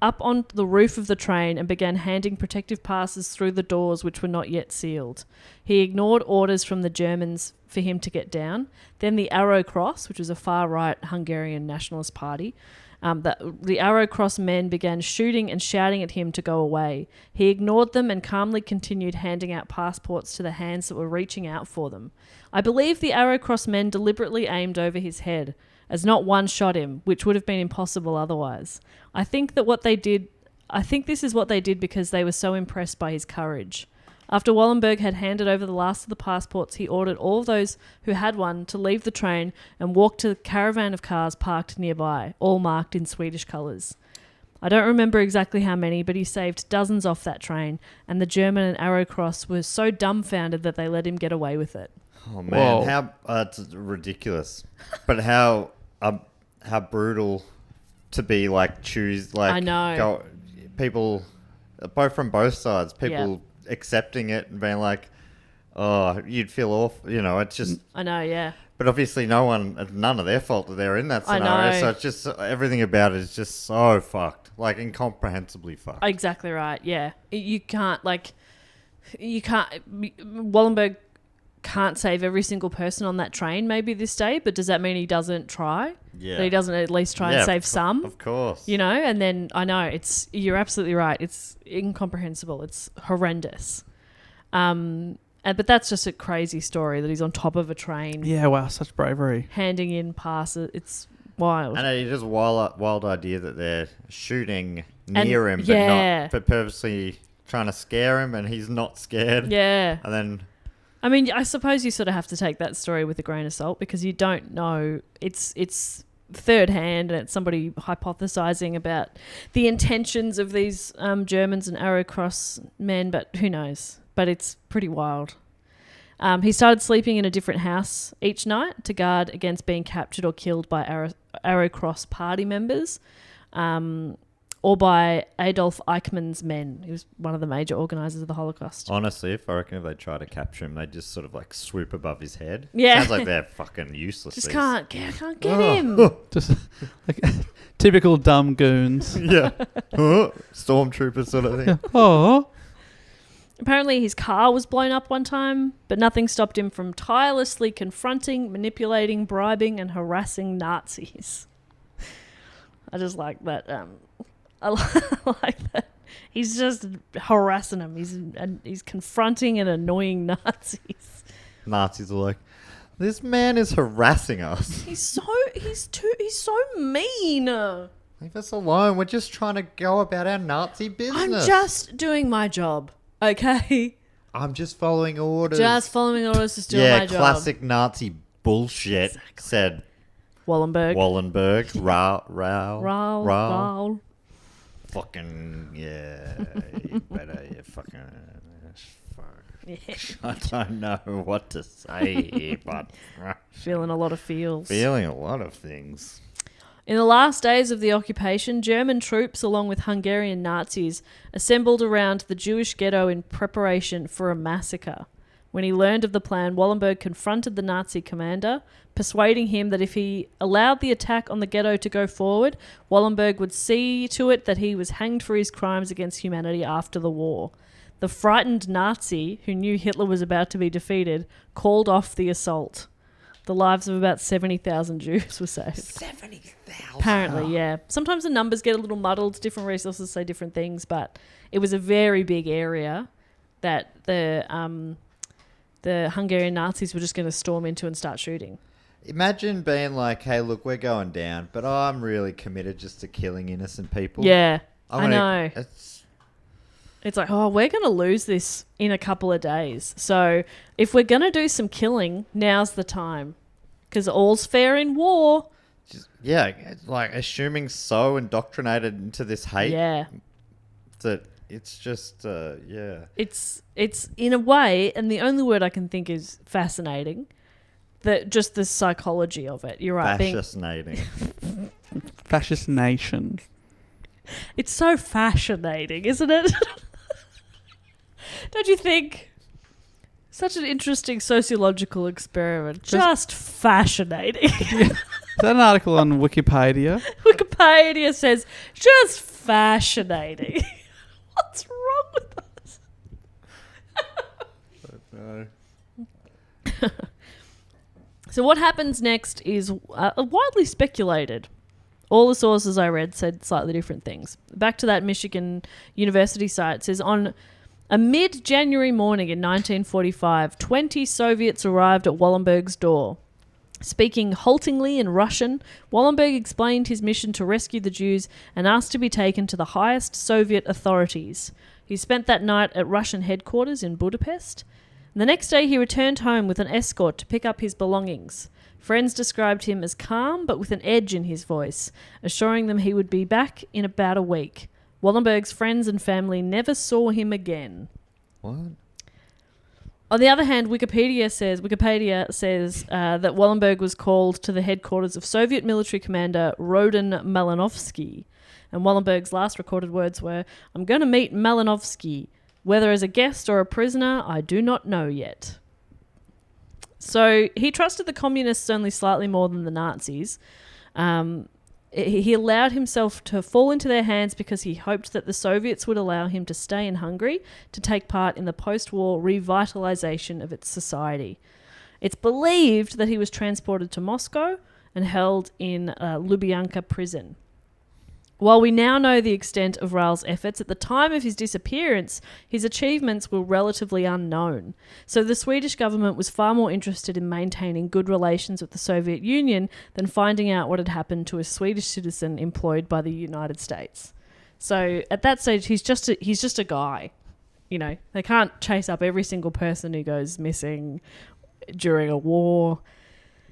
up on the roof of the train and began handing protective passes through the doors which were not yet sealed. He ignored orders from the Germans for him to get down. Then the Arrow Cross, which was a far-right Hungarian nationalist party, the Arrow Cross men began shooting and shouting at him to go away. He ignored them and calmly continued handing out passports to the hands that were reaching out for them. I believe the Arrow Cross men deliberately aimed over his head, as not one shot him, which would have been impossible otherwise. I think this is what they did because they were so impressed by his courage. After Wallenberg had handed over the last of the passports, he ordered all of those who had one to leave the train and walk to the caravan of cars parked nearby, all marked in Swedish colours. I don't remember exactly how many, but he saved dozens off that train, and the German and Arrow Cross were so dumbfounded that they let him get away with it. Oh man, how it's ridiculous! But how brutal to be like choose like I know people both from both sides, people accepting it and being like, oh, you'd feel awful, you know. It's just I know, yeah. But obviously, none of their fault that they're in that scenario. I know. So it's just everything about it is just so fucked, like incomprehensibly fucked. Exactly right. Yeah, Wallenberg can't save every single person on that train maybe this day, but does that mean he doesn't try? Yeah. That he doesn't at least try and save some? Of course. You know, and then I know you're absolutely right. It's incomprehensible. It's horrendous. But that's just a crazy story that he's on top of a train. Yeah, wow, such bravery. Handing in passes. It's wild. And it is a wild idea that they're shooting near him, but purposely trying to scare him, and he's not scared. Yeah. And then, I mean, I suppose you sort of have to take that story with a grain of salt because you don't know. It's third hand, and it's somebody hypothesizing about the intentions of these Germans and Arrow Cross men, but who knows? But it's pretty wild. He started sleeping in a different house each night to guard against being captured or killed by Arrow Cross party members or by Adolf Eichmann's men. He was one of the major organisers of the Holocaust. honestly, I reckon if they try to capture him, they just sort of like swoop above his head. Yeah. Sounds like they're fucking useless. Just can't get him. Just like typical dumb goons. Yeah. Stormtrooper sort of thing. Yeah. Oh. Apparently his car was blown up one time, but nothing stopped him from tirelessly confronting, manipulating, bribing, and harassing Nazis. I just like that. I like that. He's just harassing them. He's confronting and annoying Nazis. Nazis are like, this man is harassing us. He's so mean. Leave us alone. We're just trying to go about our Nazi business. I'm just doing my job, okay? I'm just following orders. Just following orders, just doing my job. Yeah, classic Nazi bullshit, said Wallenberg. Raoul. Fucking, yeah. You better, you fucking... I don't know what to say here, but... Feeling a lot of feels. Feeling a lot of things. In the last days of the occupation, German troops, along with Hungarian Nazis, assembled around the Jewish ghetto in preparation for a massacre. When he learned of the plan, Wallenberg confronted the Nazi commander, persuading him that if he allowed the attack on the ghetto to go forward, Wallenberg would see to it that he was hanged for his crimes against humanity after the war. The frightened Nazi, who knew Hitler was about to be defeated, called off the assault. The lives of about 70,000 Jews were saved. 70,000? Apparently, yeah. Sometimes the numbers get a little muddled. Different resources say different things, but it was a very big area that the Hungarian Nazis were just going to storm into and start shooting. Imagine being like, hey, look, we're going down, but I'm really committed just to killing innocent people. Yeah, I know. It's like, oh, we're going to lose this in a couple of days. So if we're going to do some killing, now's the time. Because all's fair in war. It's like assuming so indoctrinated into this hate. Yeah. That it's just, yeah. It's in a way, and the only word I can think is fascinating, that just the psychology of it. You're right. Fascinating. Fascist nation. It's so fascinating, isn't it? Don't you think? Such an interesting sociological experiment. Just fascinating. Is that an article on Wikipedia? Wikipedia says, just fascinating. What's wrong with us? I don't know. So what happens next is widely speculated. All the sources I read said slightly different things. Back to that Michigan University site, it says, on a mid-January morning in 1945, 20 Soviets arrived at Wallenberg's door. Speaking haltingly in Russian, Wallenberg explained his mission to rescue the Jews and asked to be taken to the highest Soviet authorities. He spent that night at Russian headquarters in Budapest. The next day he returned home with an escort to pick up his belongings. Friends described him as calm but with an edge in his voice, assuring them he would be back in about a week. Wallenberg's friends and family never saw him again. What? On the other hand, Wikipedia says that Wallenberg was called to the headquarters of Soviet military commander Rodin Malinovsky, and Wallenberg's last recorded words were, "I'm going to meet Malinovsky. Whether as a guest or a prisoner, I do not know yet." So he trusted the communists only slightly more than the Nazis. He allowed himself to fall into their hands because he hoped that the Soviets would allow him to stay in Hungary to take part in the post-war revitalization of its society. It's believed that he was transported to Moscow and held in Lubyanka prison. While we now know the extent of Raoul's efforts, at the time of his disappearance, his achievements were relatively unknown. So the Swedish government was far more interested in maintaining good relations with the Soviet Union than finding out what had happened to a Swedish citizen employed by the United States. So at that stage, he's just a guy. You know, they can't chase up every single person who goes missing during a war.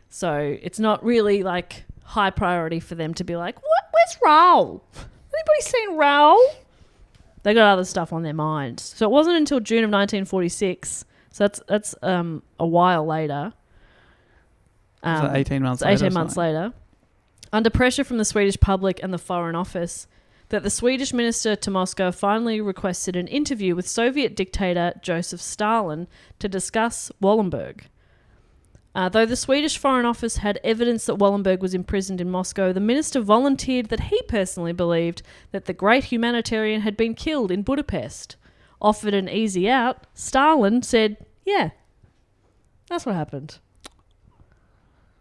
So it's not really like high priority for them to be like, what? Where's Raoul? Anybody seen Raoul? They got other stuff on their mind. So it wasn't until June of 1946. So that's a while later. So 18 months 18 months later. Under pressure from the Swedish public and the Foreign Office, that the Swedish minister to Moscow finally requested an interview with Soviet dictator Joseph Stalin to discuss Wallenberg. Though the Swedish Foreign Office had evidence that Wallenberg was imprisoned in Moscow, the minister volunteered that he personally believed that the great humanitarian had been killed in Budapest. Offered an easy out, Stalin said, yeah, that's what happened.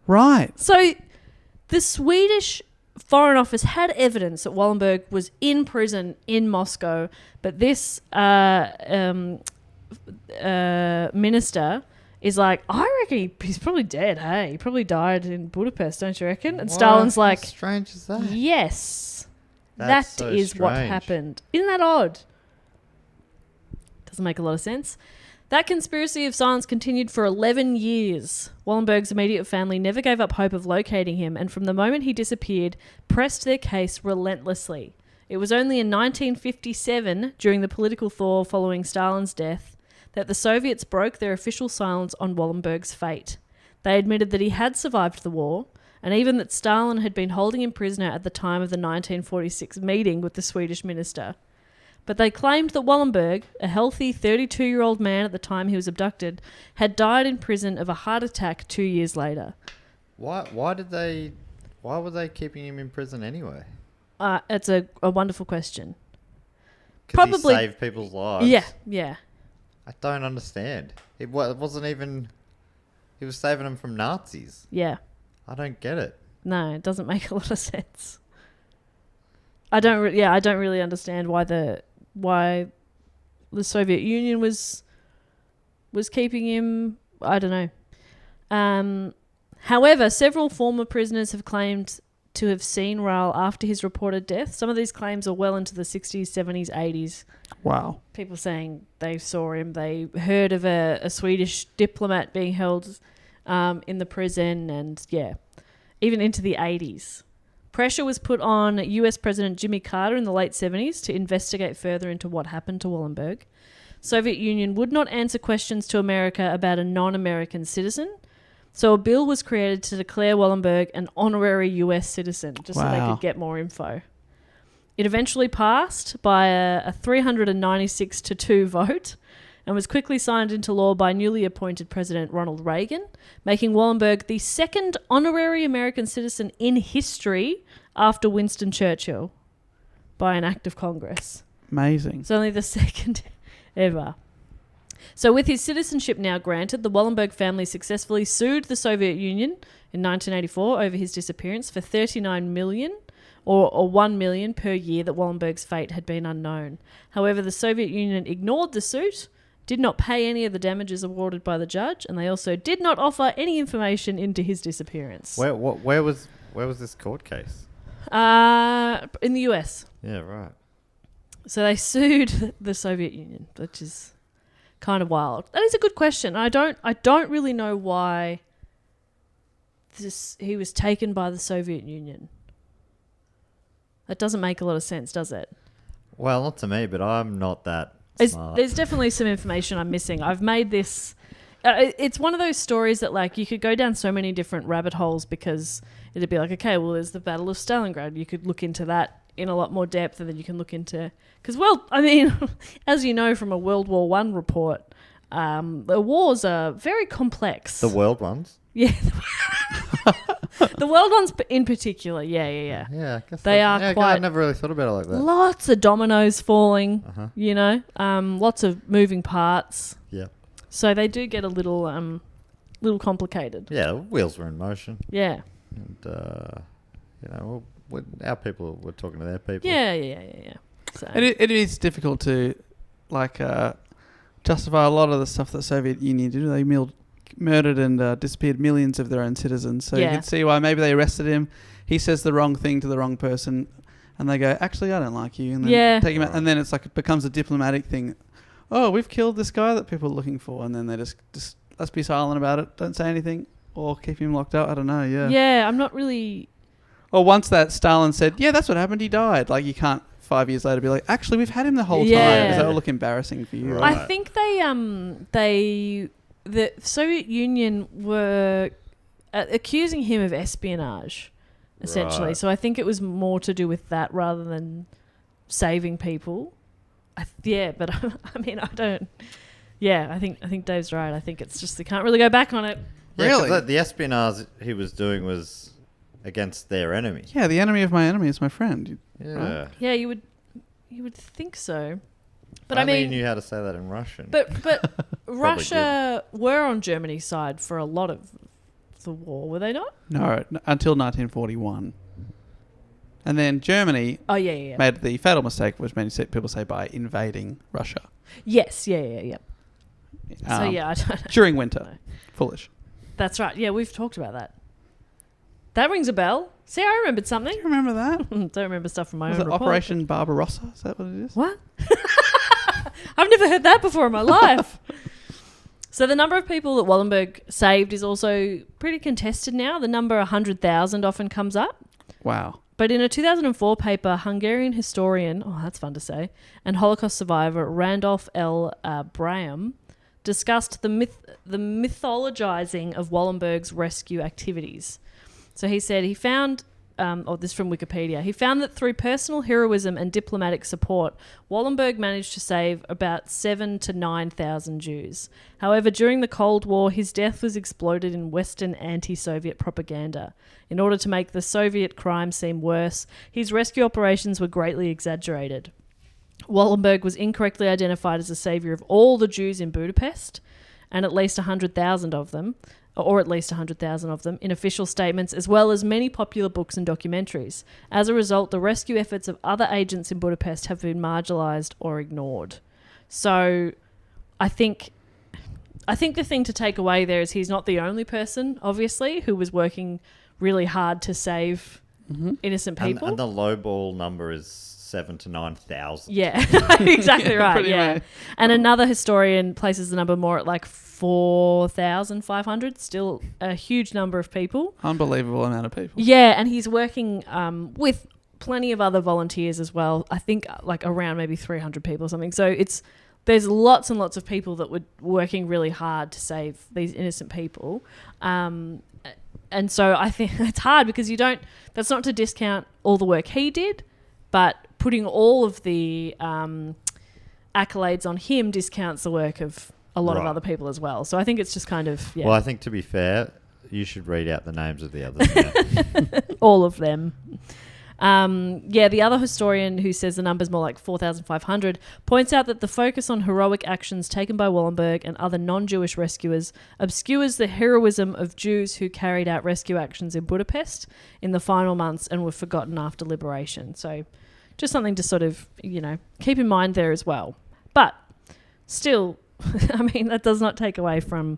Right. So the Swedish Foreign Office had evidence that Wallenberg was in prison in Moscow, but this minister is like, I reckon he's probably dead, hey? He probably died in Budapest, don't you reckon? And What? Stalin's like, How strange is that? yes. That's That so is what strange. happened. Isn't that odd? Doesn't make a lot of sense. That conspiracy of silence continued for 11 years. Wallenberg's immediate family never gave up hope of locating him, and from the moment he disappeared, pressed their case relentlessly. It was only in 1957, during the political thaw following Stalin's death, that the Soviets broke their official silence on Wallenberg's fate. They admitted that he had survived the war, and even that Stalin had been holding him prisoner at the time of the 1946 meeting with the Swedish minister. But they claimed that Wallenberg, a healthy 32-year-old man at the time he was abducted, had died in prison of a heart attack 2 years later. Why were they keeping him in prison anyway? It's a wonderful question. 'Cause Probably he saved people's lives. Yeah. I don't understand. It wasn't even. He was saving them from Nazis. Yeah. I don't get it. No, it doesn't make a lot of sense. I don't really understand why the Soviet Union was keeping him. I don't know. However, several former prisoners have claimed to have seen Raoul after his reported death. Some of these claims are well into the 60s, 70s, 80s. Wow. People saying they saw him. They heard of a Swedish diplomat being held in the prison, and even into the 80s. Pressure was put on US President Jimmy Carter in the late 70s to investigate further into what happened to Wallenberg. Soviet Union would not answer questions to America about a non-American citizen, so a bill was created to declare Wallenberg an honorary US citizen, just so they could get more info. It eventually passed by a 396-2 vote and was quickly signed into law by newly appointed President Ronald Reagan, making Wallenberg the second honorary American citizen in history after Winston Churchill by an act of Congress. Amazing. It's only the second ever. So with his citizenship now granted, the Wallenberg family successfully sued the Soviet Union in 1984 over his disappearance for $39 million or $1 million per year that Wallenberg's fate had been unknown. However, the Soviet Union ignored the suit, did not pay any of the damages awarded by the judge, and they also did not offer any information into his disappearance. Where was this court case? In the US. Yeah, right. So they sued the Soviet Union, which is kind of wild. That is a good question. I don't really know why he was taken by the Soviet Union. That doesn't make a lot of sense, does it? Well, not to me, but I'm not that smart. There's definitely some information I'm missing. I've made this... it's one of those stories that, like, you could go down so many different rabbit holes because it'd be like, okay, well, there's the Battle of Stalingrad. You could look into that in a lot more depth, and then you can look into... Because, well, I mean, as you know from a World War I report, the wars are very complex. The world ones? Yeah. The world ones in particular, yeah. Yeah, I guess They are quite... I never really thought about it like that. Lots of dominoes falling, Uh-huh. Lots of moving parts. Yeah. So they do get a little complicated. Yeah, the wheels were in motion. Yeah. And, our people were talking to their people. Yeah. So. It is difficult to, justify a lot of the stuff that the Soviet Union did. They murdered and disappeared millions of their own citizens. So you can see why maybe they arrested him. He says the wrong thing to the wrong person, and they go, "Actually, I don't like you," and then take him out. And then it's like it becomes a diplomatic thing. Oh, we've killed this guy that people are looking for, and then they just let's be silent about it. Don't say anything, or keep him locked up. I don't know. Yeah. Yeah, I'm not really. Or once that Stalin said, "Yeah, that's what happened. He died." Like you can't 5 years later be like, "Actually, we've had him the whole time." Because that will look embarrassing for you. Right. I think the Soviet Union were accusing him of espionage, essentially. Right. So I think it was more to do with that rather than saving people. But I mean, I don't. Yeah, I think Dave's right. I think it's just they can't really go back on it. Yeah, Really? the espionage he was doing was against their enemy. Yeah, the enemy of my enemy is my friend. Yeah. Right? Yeah, you would think so. But Only I mean, you knew how to say that in Russian. But Russia were on Germany's side for a lot of the war, were they not? No, until 1941. And then Germany made the fatal mistake, which many people say, by invading Russia. Yes, yeah. So I don't know. During winter. Foolish. That's right. Yeah, we've talked about that. That rings a bell. See, I remembered something. Do you remember that? Don't remember stuff from my Was own it report. Operation Barbarossa? Is that what it is? What? I've never heard that before in my life. So the number of people that Wallenberg saved is also pretty contested now. The number 100,000 often comes up. Wow. But in a 2004 paper, Hungarian historian, that's fun to say, and Holocaust survivor Randolph L. Braham discussed the mythologizing of Wallenberg's rescue activities. So he said he found, this is from Wikipedia, he found that through personal heroism and diplomatic support, Wallenberg managed to save about 7,000 to 9,000 Jews. However, during the Cold War, his death was exploded in Western anti-Soviet propaganda. In order to make the Soviet crime seem worse, his rescue operations were greatly exaggerated. Wallenberg was incorrectly identified as the saviour of all the Jews in Budapest, and at least 100,000 of them, in official statements, as well as many popular books and documentaries. As a result, the rescue efforts of other agents in Budapest have been marginalised or ignored. So I think the thing to take away there is he's not the only person, obviously, who was working really hard to save innocent people. And the lowball number is 7,000 to 9,000. Yeah, exactly right. Yeah. Much. And another historian places the number more at like 4,500, still a huge number of people. Unbelievable amount of people. Yeah, and he's working with plenty of other volunteers as well. I think like around maybe 300 people or something. So there's lots and lots of people that were working really hard to save these innocent people. And so I think it's hard because that's not to discount all the work he did, but putting all of the accolades on him discounts the work of a lot of other people as well. So I think it's just kind of, Well, I think to be fair, you should read out the names of the others now. all of them. The other historian who says the number's more like 4,500 points out that the focus on heroic actions taken by Wallenberg and other non-Jewish rescuers obscures the heroism of Jews who carried out rescue actions in Budapest in the final months and were forgotten after liberation. So just something to sort of, keep in mind there as well. But still, I mean, that does not take away from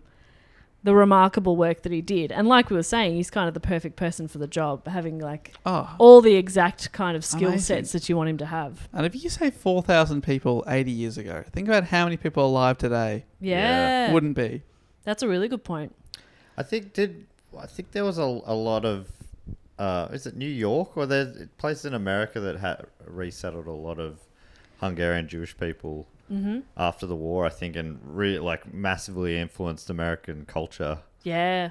the remarkable work that he did. And like we were saying, he's kind of the perfect person for the job, having all the exact kind of skill sets that you want him to have. And if you say 4,000 people 80 years ago, think about how many people are alive today. Yeah. Wouldn't be. That's a really good point. I think there was a lot of, is it New York or there's places in America that resettled a lot of Hungarian Jewish people after the war, I think, and really massively influenced American culture. Yeah.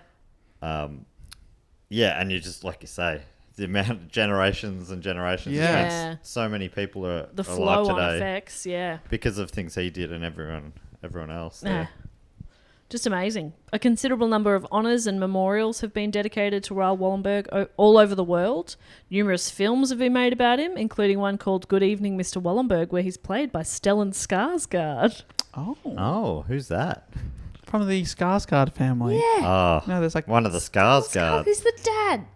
And you just, like you say, the amount of generations and generations. Yeah. So many people are The alive flow-on today effects, yeah. because of things he did and everyone else. Yeah. Just amazing. A considerable number of honours and memorials have been dedicated to Raoul Wallenberg all over the world. Numerous films have been made about him, including one called Good Evening, Mr. Wallenberg, where he's played by Stellan Skarsgård. Oh, who's that? From the Skarsgård family. Yeah. Oh, No, there's one of the Skarsgård. Who's the dad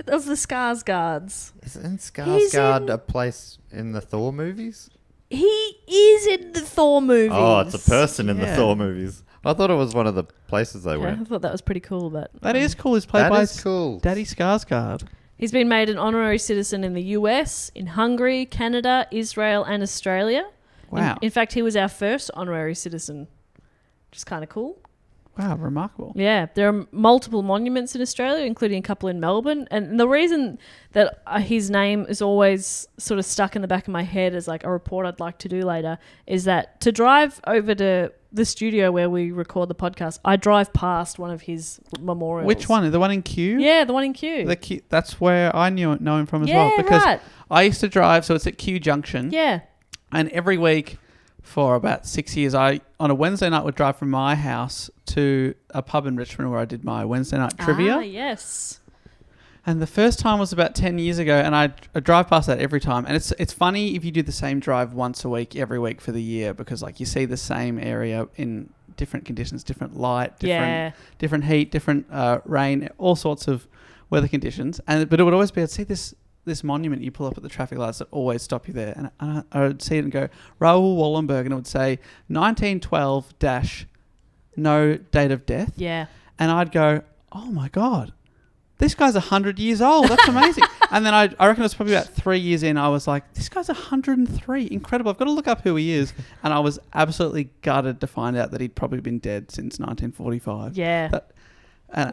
of the Skarsgårds? Isn't Skarsgård a place in the Thor movies? He is in the Thor movies. Oh, it's a person in the Yeah. Thor movies. I thought it was one of the places they Yeah, I went. thought that was pretty cool, but That is cool. He's played That by is cool. Daddy Skarsgård. he's been made an honorary citizen in the US, in Hungary, Canada, Israel, and Australia. Wow. In fact, he was our first honorary citizen, which is kind of cool. Wow, remarkable. Yeah, there are multiple monuments in Australia, including a couple in Melbourne. And the reason that his name is always sort of stuck in the back of my head as like a report I'd like to do later is that to drive over to the studio where we record the podcast, I drive past one of his memorials. Which one? The one in Kew? Yeah, the one in Kew. That's where I know him from as well. Because right. I used to drive, so it's at Kew Junction. Yeah. And every week for about 6 years, I, on a Wednesday night, would drive from my house to a pub in Richmond where I did my Wednesday night trivia. Ah, yes. And the first time was about 10 years ago, and I drive past that every time. And it's funny if you do the same drive once a week, every week for the year, because like you see the same area in different conditions, different light, different heat, different rain, all sorts of weather conditions. But it would always be, I'd see this monument you pull up at the traffic lights that always stop you there. And I would see it and go, Raoul Wallenberg, and it would say 1912 - no date of death. Yeah. And I'd go, oh my God, this guy's 100 years old. That's amazing. And then I reckon it was probably about 3 years in, I was like, this guy's 103. Incredible. I've got to look up who he is. And I was absolutely gutted to find out that he'd probably been dead since 1945. Yeah.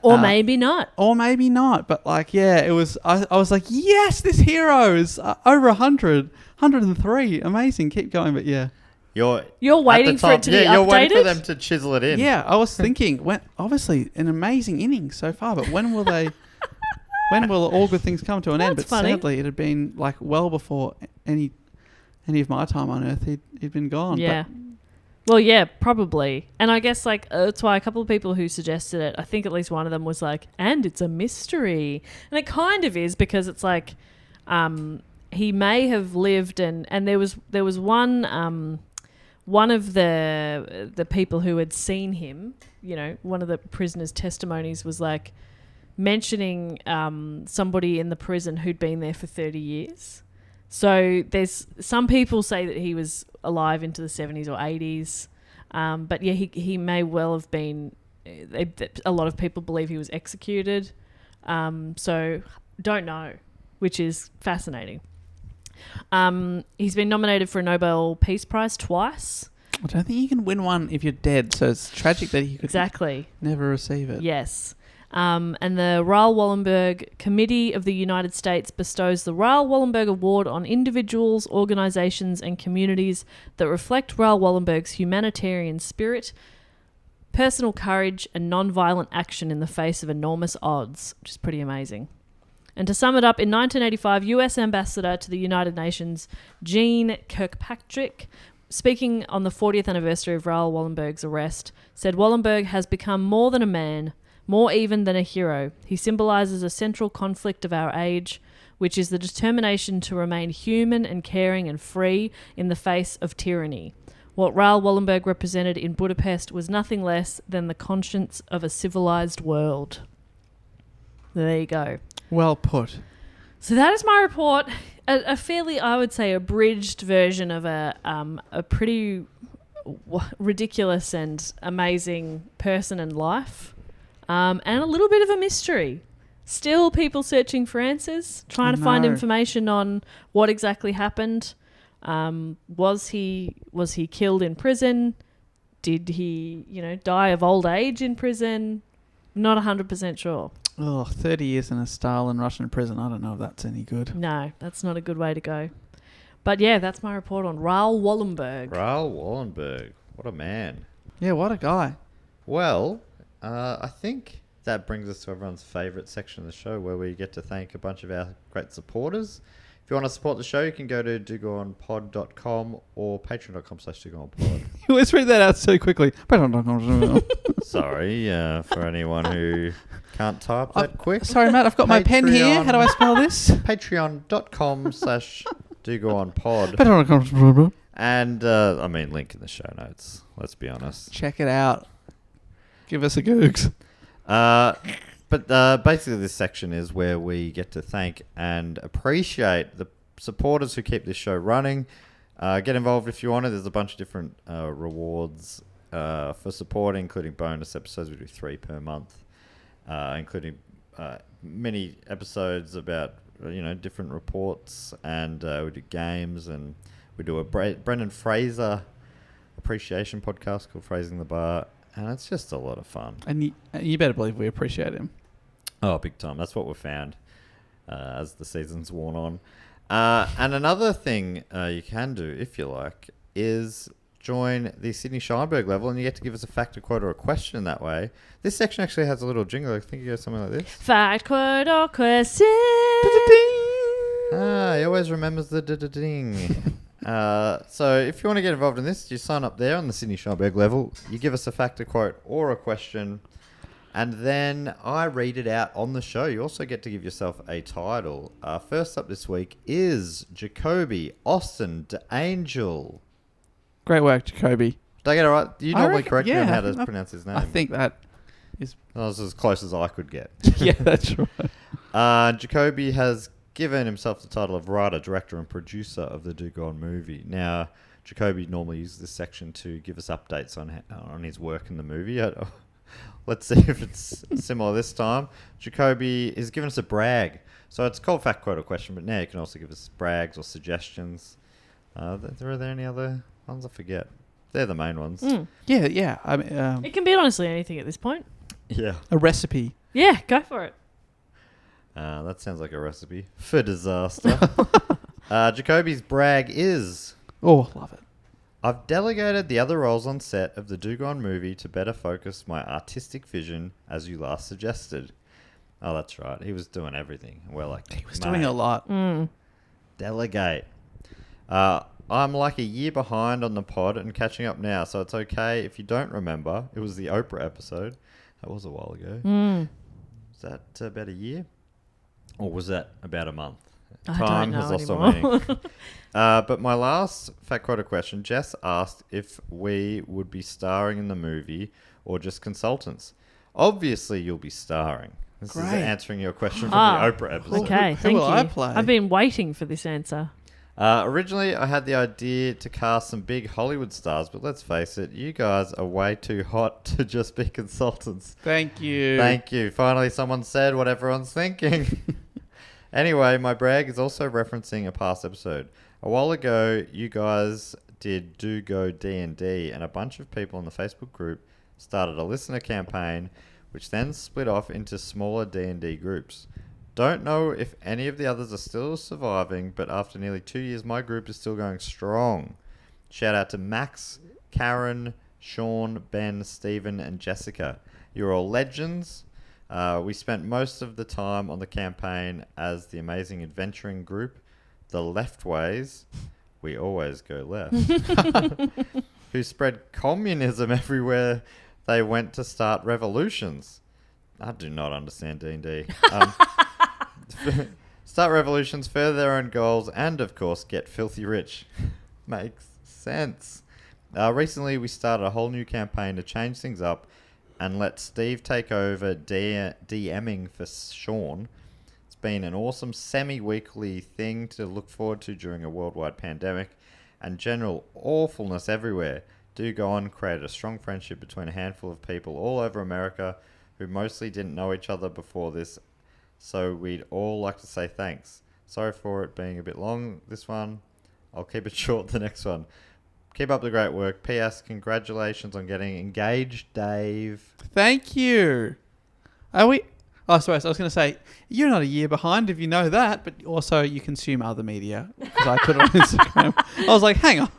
Or maybe not. Or maybe not. But like, yeah, it was, I was like, yes, this hero is over 100, 103. Amazing. Keep going. But yeah. You're waiting for it to be updated? Yeah, you're waiting for them to chisel it in. Yeah, I was thinking, obviously an amazing innings so far, but when will all good things come to an end? But funny. Sadly, it had been like well before any of my time on Earth. He'd been gone. Yeah. Well, yeah, probably. And I guess like that's why a couple of people who suggested it, I think at least one of them was like, and it's a mystery. And it kind of is, because it's like he may have lived and there was one of the people who had seen him, one of the prisoners' testimonies was like mentioning somebody in the prison who'd been there for 30 years. So there's some people say that he was alive into the 70s or 80s. But yeah, he may well have been, a lot of people believe he was executed. So don't know, which is fascinating. He's been nominated for a Nobel Peace Prize twice. I don't think you can win one if you're dead, so it's tragic that he could never receive it. Yes. And the Raoul Wallenberg Committee of the United States bestows the Raoul Wallenberg Award on individuals, organisations and communities that reflect Raoul Wallenberg's humanitarian spirit, personal courage and non-violent action in the face of enormous odds, which is pretty amazing. And to sum it up, in 1985, US Ambassador to the United Nations, Jean Kirkpatrick, speaking on the 40th anniversary of Raoul Wallenberg's arrest, said Wallenberg has become more than a man, more even than a hero. He symbolises a central conflict of our age, which is the determination to remain human and caring and free in the face of tyranny. What Raoul Wallenberg represented in Budapest was nothing less than the conscience of a civilised world. There you go. Well put. So that is my report. A fairly, I would say, abridged version of a pretty ridiculous and amazing person and life, and a little bit of a mystery. Still people searching for answers, trying to find information on what exactly happened. Was he killed in prison? Did he, die of old age in prison? Not 100% sure. Oh, 30 years in a Stalin Russian prison. I don't know if that's any good. No, that's not a good way to go. But yeah, that's my report on Raoul Wallenberg. Raoul Wallenberg. What a man. Yeah, what a guy. Well, I think that brings us to everyone's favourite section of the show, where we get to thank a bunch of our great supporters. If you want to support the show, you can go to dogoonpod.com or patreon.com/dogoonpod. You always read that out so quickly. Patreon.com. Sorry, for anyone who can't type that quick. Sorry, Matt, I've got my pen here. How do I spell this? Patreon.com/dogoonpod. Patreon.com. And, link in the show notes. Let's be honest. Check it out. Give us a googs. But basically this section is where we get to thank and appreciate the supporters who keep this show running. Get involved if you want to. There's a bunch of different rewards for supporting, including bonus episodes. We do 3 per month, including many episodes about different reports, and we do games, and we do a Brendan Fraser appreciation podcast called Phrasing the Bar. And it's just a lot of fun. And you better believe we appreciate him. Oh, big time. That's what we've found as the season's worn on. And another thing you can do, if you like, is join the Sydney Scheinberg level, and you get to give us a fact, a quote, or a question that way. This section actually has a little jingle. I think you go something like this. Fact, quote, or question. He always remembers the da-da-ding. So if you want to get involved in this, you sign up there on the Sydney Scheinberg level. You give us a fact, a quote, or a question, and then I read it out on the show. You also get to give yourself a title. First up this week is Jacoby Austin DeAngel. Great work, Jacoby. Did I get it right? You normally correct me on how to pronounce his name. I think that is... That was as close as I could get. Yeah, that's right. Jacoby has given himself the title of writer, director, and producer of the Do Go On movie. Now, Jacoby normally uses this section to give us updates on his work in the movie. Let's see if it's similar this time. Jacoby is giving us a brag. So it's called fact, quote, or question, but now you can also give us brags or suggestions. Are there any other ones? I forget. They're the main ones. Yeah. I mean, It can be honestly anything at this point. Yeah. a recipe. Yeah, go for it. That sounds like a recipe for disaster. Jacoby's brag is... Oh, love it. I've delegated the other roles on set of the Dugon movie to better focus my artistic vision as you last suggested. Oh, that's right. He was doing everything. We're like, He was doing a lot. Delegate. I'm like a year behind on the pod and catching up now, so it's okay if you don't remember. It was the Oprah episode. That was a while ago. Was that about a year? Or was that about a month? I Time don't know has lost all anymore. meaning. But my last fact quota question, Jess asked if we would be starring in the movie or just consultants. Obviously, you'll be starring. This is Great. answering your question from the Oprah episode. Okay, Who thank will you. I play? I've been waiting for this answer. Originally, I had the idea to cast some big Hollywood stars, but let's face it, you guys are way too hot to just be consultants. Thank you. Thank you. Finally, someone said what everyone's thinking. Anyway, my brag is also referencing a past episode. A while ago, you guys did Do Go D&D, and a bunch of people in the Facebook group started a listener campaign, which then split off into smaller D&D groups. Don't know if any of the others are still surviving, but after nearly 2 years, my group is still going strong. Shout out to Max, Karen, Sean, Ben, Stephen, and Jessica. You're all legends. We spent most of the time on the campaign as the amazing adventuring group, the Leftways, we always go left, who spread communism everywhere they went to start revolutions. I do not understand D&D. Start revolutions, further their own goals, and of course get filthy rich. Makes sense. Recently we started a whole new campaign to change things up and let Steve take over DMing for Sean. It's been an awesome semi-weekly thing to look forward to during a worldwide pandemic and general awfulness everywhere. Do go on, create a strong friendship between a handful of people all over America who mostly didn't know each other before this, so we'd all like to say thanks. Sorry for it being a bit long, this one. I'll keep it short, the next one. Keep up the great work. P.S. Congratulations on getting engaged, Dave. Thank you. Are we? Oh, sorry. So I was going to say, you're not a year behind if you know that, but also you consume other media because I put it on Instagram. I was like, hang on.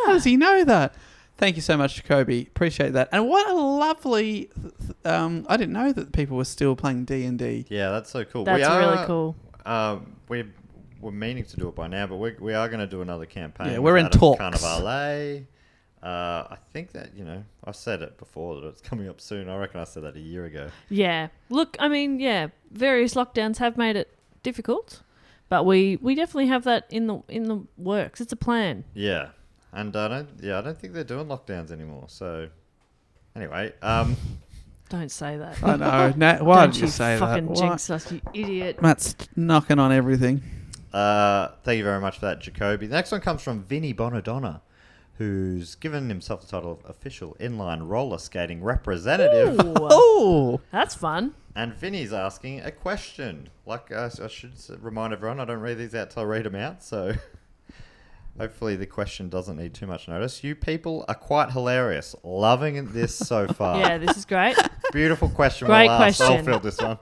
How does he know that? Thank you so much, Jacoby. Appreciate that. And what a lovely... I didn't know that people were still playing D&D. Yeah, that's so cool. That's really cool. We're meaning to do it by now, but we are going to do another campaign. Yeah, we're in talks. Carnivale. I think that, I've said it before that it's coming up soon. I reckon I said that a year ago. Yeah. Look, I mean, yeah, various lockdowns have made it difficult, but we definitely have that in the works. It's a plan. Yeah. And I don't think they're doing lockdowns anymore. So anyway, Don't say that. I know. Why did you say that? Fucking Why? jinx us, you idiot. Matt's knocking on everything. Thank you very much for that, Jacoby. The next one comes from Vinny Bonadonna, who's given himself the title of Official Inline Roller Skating Representative. Oh! That's fun. And Vinny's asking a question. Like, I should remind everyone, I don't read these out till I read them out, so hopefully the question doesn't need too much notice. You people are quite hilarious. Loving this so far. Yeah, this is great. Beautiful question. Great I'll question. fill this one.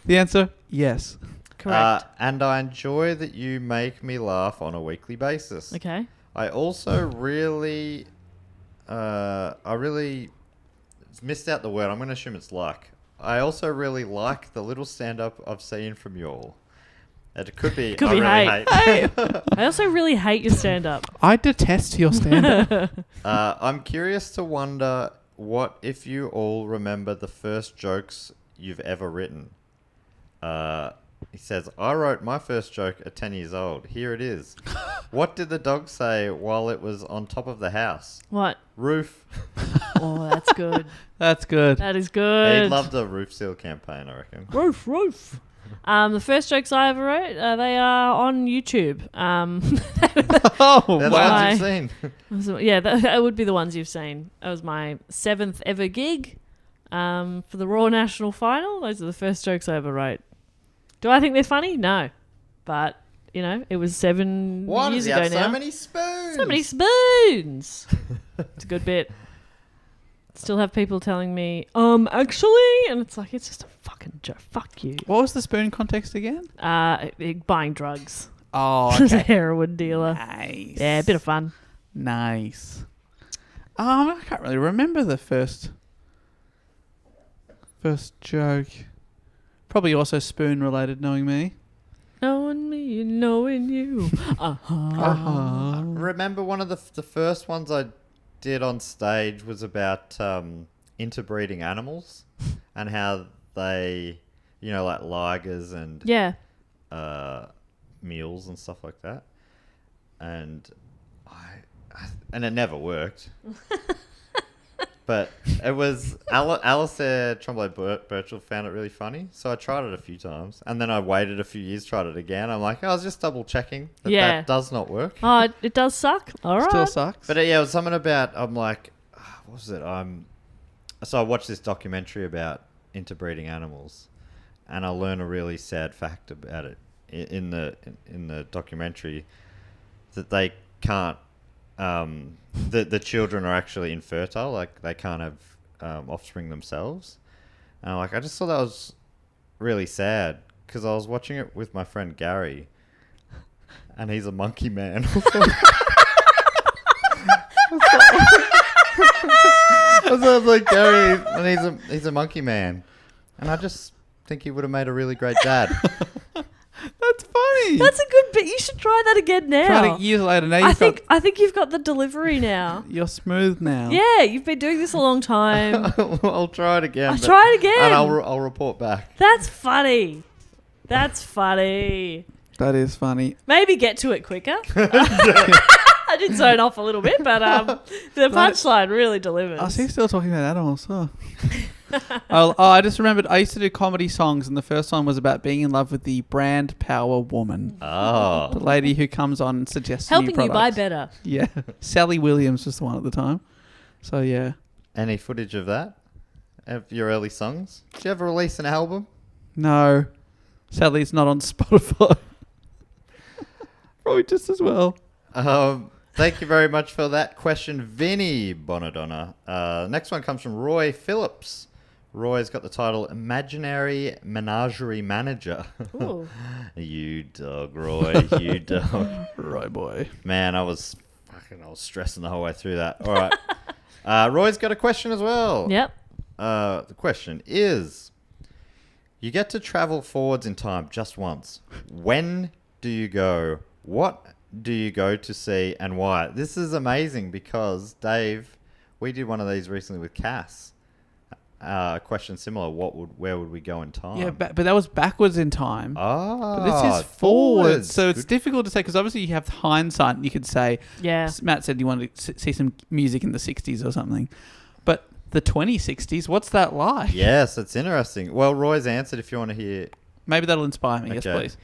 The answer, yes. Correct. And I enjoy that you make me laugh on a weekly basis. Okay. I also really missed out the word. I'm going to assume it's like. I also really like the little stand-up I've seen from you all. It could be Could I be really hate. I also really hate your stand-up. I detest your stand-up. I'm curious to wonder what if you all remember the first jokes you've ever written. He says, I wrote my first joke at 10 years old. Here it is. What did the dog say while it was on top of the house? What? Roof. Oh, that's good. That's good. That is good. He loved the roof seal campaign, I reckon. Roof. The first jokes I ever wrote, they are on YouTube. Oh, They're the wow. ones you've seen. Yeah, that would be the ones you've seen. That was my 7th ever gig for the Raw National Final. Those are the first jokes I ever wrote. Do I think they're funny? No. But, you know, it was 7 Why years does he ago have now. so many spoons? So many spoons. It's a good bit. Still have people telling me, actually, and it's like, it's just a fucking joke. Fuck you. What was the spoon context again? Buying drugs. Oh, As a okay. heroin dealer. Nice. Yeah, a bit of fun. Nice. I can't really remember the first joke. Probably also spoon related, knowing me. Knowing me and knowing you. Remember one of the first ones I did on stage was about interbreeding animals and how they, you know, like ligers and Yeah. mules and stuff like that. And and it never worked. But it was Alistair Tremblay-Birchall found it really funny, so I tried it a few times, and then I waited a few years, tried it again. I'm like, I was just double checking that that does not work. Oh, it does suck. All right. Still sucks. But yeah, it was something about, I'm like, what was it? So I watched this documentary about interbreeding animals, and I learned a really sad fact about it in the documentary, that they can't. The children are actually infertile, like they can't have offspring themselves. And I just thought that was really sad, because I was watching it with my friend Gary, and he's a monkey man. I was like, Gary, and he's a monkey man, and I just think he would have made a really great dad. That's funny. That's a good bit. You should try that again now. Try it years later. Now I think you've got the delivery now. You're smooth now. Yeah, you've been doing this a long time. I'll try it again. I'll try it again. And I'll report back. That's funny. That's funny. That is funny. Maybe get to it quicker. I did zone off a little bit, but the punchline really delivers. Oh, so you're still talking about animals. Oh. I just remembered I used to do comedy songs, and the first one was about being in love with the brand power woman. Oh. The lady who comes on and suggests helping new products. you buy better. Yeah. Sally Williams was the one at the time. So, yeah. Any footage of that? Of your early songs? Did you ever release an album? No. Sadly, it's not on Spotify. Probably just as well. Thank you very much for that question, Vinny Bonadonna. Next one comes from Roy Phillips. Roy's got the title Imaginary Menagerie Manager. Ooh. You dog, Roy. You dog. Roy boy. Man, I was stressing the whole way through that. All right. Roy's got a question as well. Yep. The question is, you get to travel forwards in time just once. When do you go? What do you go to see, and why? This is amazing because, Dave, we did one of these recently with Cass. A question similar. Where would we go in time? Yeah, but that was backwards in time. Oh, But this is forwards. So it's difficult to say, because obviously you have hindsight and you could say, Yeah. Matt said you wanted to see some music in the 60s or something. But the 2060s, what's that like? Yes, it's interesting. Well, Roy's answered if you want to hear. Maybe that'll inspire me. Yes, Okay. please.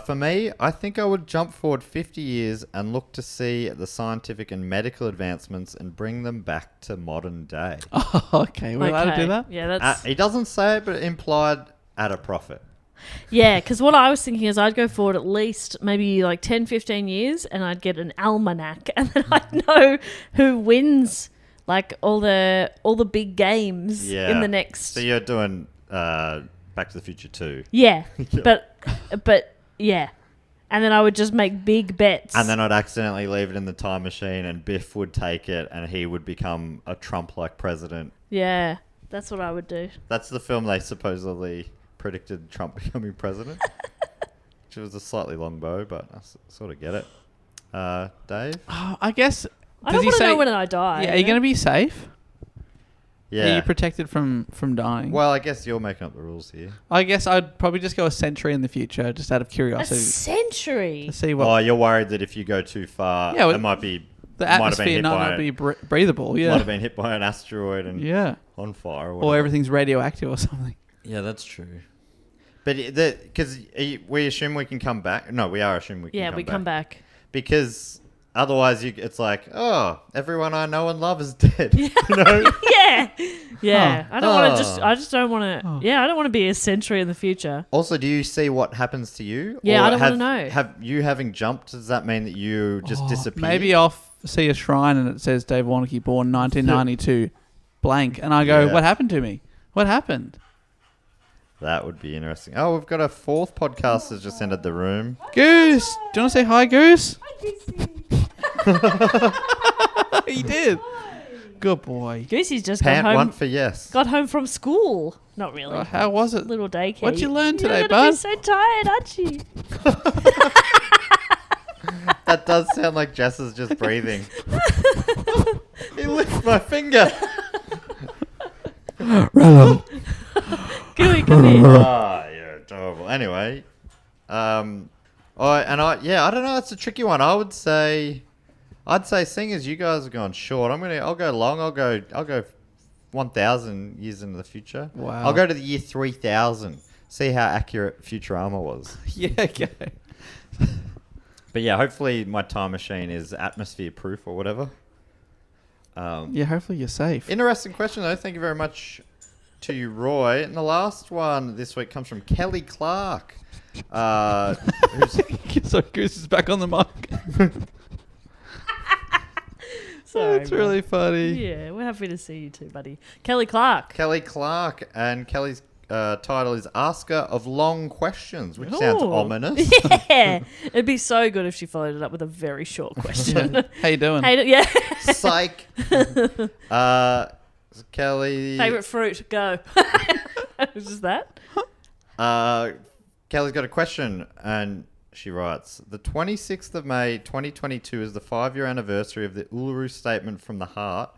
For me, I think I would jump forward 50 years and look to see the scientific and medical advancements and bring them back to modern day. Oh, okay. We're allowed to do that? Yeah, that's... He doesn't say it, but implied at a profit. Yeah, because what I was thinking is I'd go forward at least maybe like 10, 15 years, and I'd get an almanac, and then I'd know who wins like all the big games in the next... So you're doing Back to the Future 2. Yeah, but yeah. And then I would just make big bets. And then I'd accidentally leave it in the time machine, and Biff would take it, and he would become a Trump-like president. Yeah, that's what I would do. That's the film they supposedly predicted Trump becoming president. Which was a slightly long bow, but I sort of get it. Dave? Oh, I guess... I don't want to know when I die. Yeah, are you going to be safe? Yeah. Are you protected from dying? Well, I guess you're making up the rules here. I guess I'd probably just go a century in the future, just out of A curiosity. century? To see what... Oh, you're worried that if you go too far, Yeah, it might be... the might have been atmosphere hit by not be breathable, yeah. Might have been hit by an asteroid and Yeah. on fire. Or everything's radioactive or something. Yeah, that's true. But because we assume we can come back. No, we are assuming we can come back. Yeah, we come back. Because otherwise it's like, oh, everyone I know and love is dead. Yeah. You know? Yeah. Huh. I don't want to I just don't want to. Yeah, I don't want to be a century in the future. Also, do you see what happens to you? Yeah, Or I don't want to know. Have you having jumped, does that mean that you just disappear? Maybe I'll see a shrine and it says Dave Warnocky born 1992 blank. And I go, Yeah. what happened to me? What happened? That would be interesting. Oh, we've got a fourth podcast that's just entered the room. Goose! Do you want to say hi, Goose? He did. Good boy. Goosey's just Pant got home. one for yes. Got home from school. Not really. How was it? Little daycare. What'd you learn today, You're bud? gonna be so tired, aren't you? That does sound like Jess is just breathing. He licked my finger. Random. Come here. Ah, you're adorable. Anyway, I don't know. It's a tricky one. I'd say, seeing as you guys have gone short, I'll go long. I'll go 1,000 years into the future. Wow. I'll go to the year 3000. See how accurate Futurama was. Yeah, okay. But yeah, hopefully my time machine is atmosphere proof or whatever. Yeah, hopefully you're safe. Interesting question though. Thank you very much to you, Roy. And the last one this week comes from Kelly Clark. Who's So Goose is back on the mic. Sorry, That's really funny. Yeah, we're happy to see you too, buddy. Kelly Clark. Kelly Clark, and Kelly's title is Asker of Long Questions, which sounds Ooh. ominous. Yeah, it'd be so good if she followed it up with a very short question. How you doing? Yeah. Psych. Kelly. Favorite fruit? Go. Is just that? Kelly's got a question, and she writes, the 26th of May 2022 is the 5-year anniversary of the Uluru Statement from the Heart,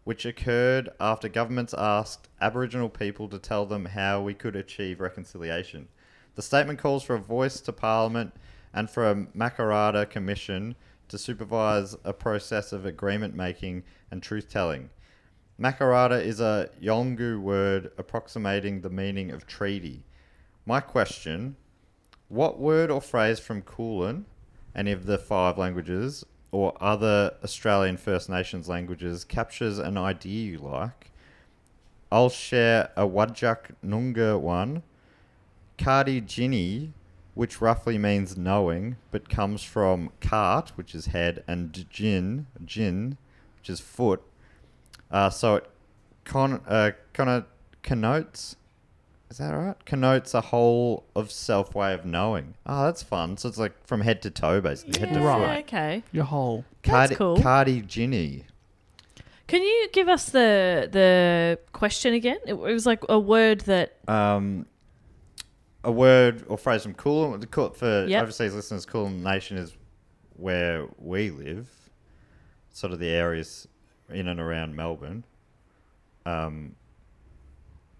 which occurred after governments asked Aboriginal people to tell them how we could achieve reconciliation. The statement calls for a voice to Parliament and for a Makarrata Commission to supervise a process of agreement making and truth-telling. Makarrata is a Yolngu word approximating the meaning of treaty. My question, what word or phrase from Kulin, any of the 5 languages, or other Australian First Nations languages captures an idea you like? I'll share a Wajak Noongar one, Kadi Jini, which roughly means knowing, but comes from cart, which is head, and jin, which is foot. So it connotes, is that right? Connotes a whole of self way of knowing. Oh, that's fun. So it's like from head to toe, basically. Head to foot. Right. Okay. Your whole. That's cool. Kadi Jini. Can you give us the question again? It was like a word that... A word or phrase from Kulin. For Yep. overseas listeners, Kulin Nation is where we live. Sort of the areas in and around Melbourne.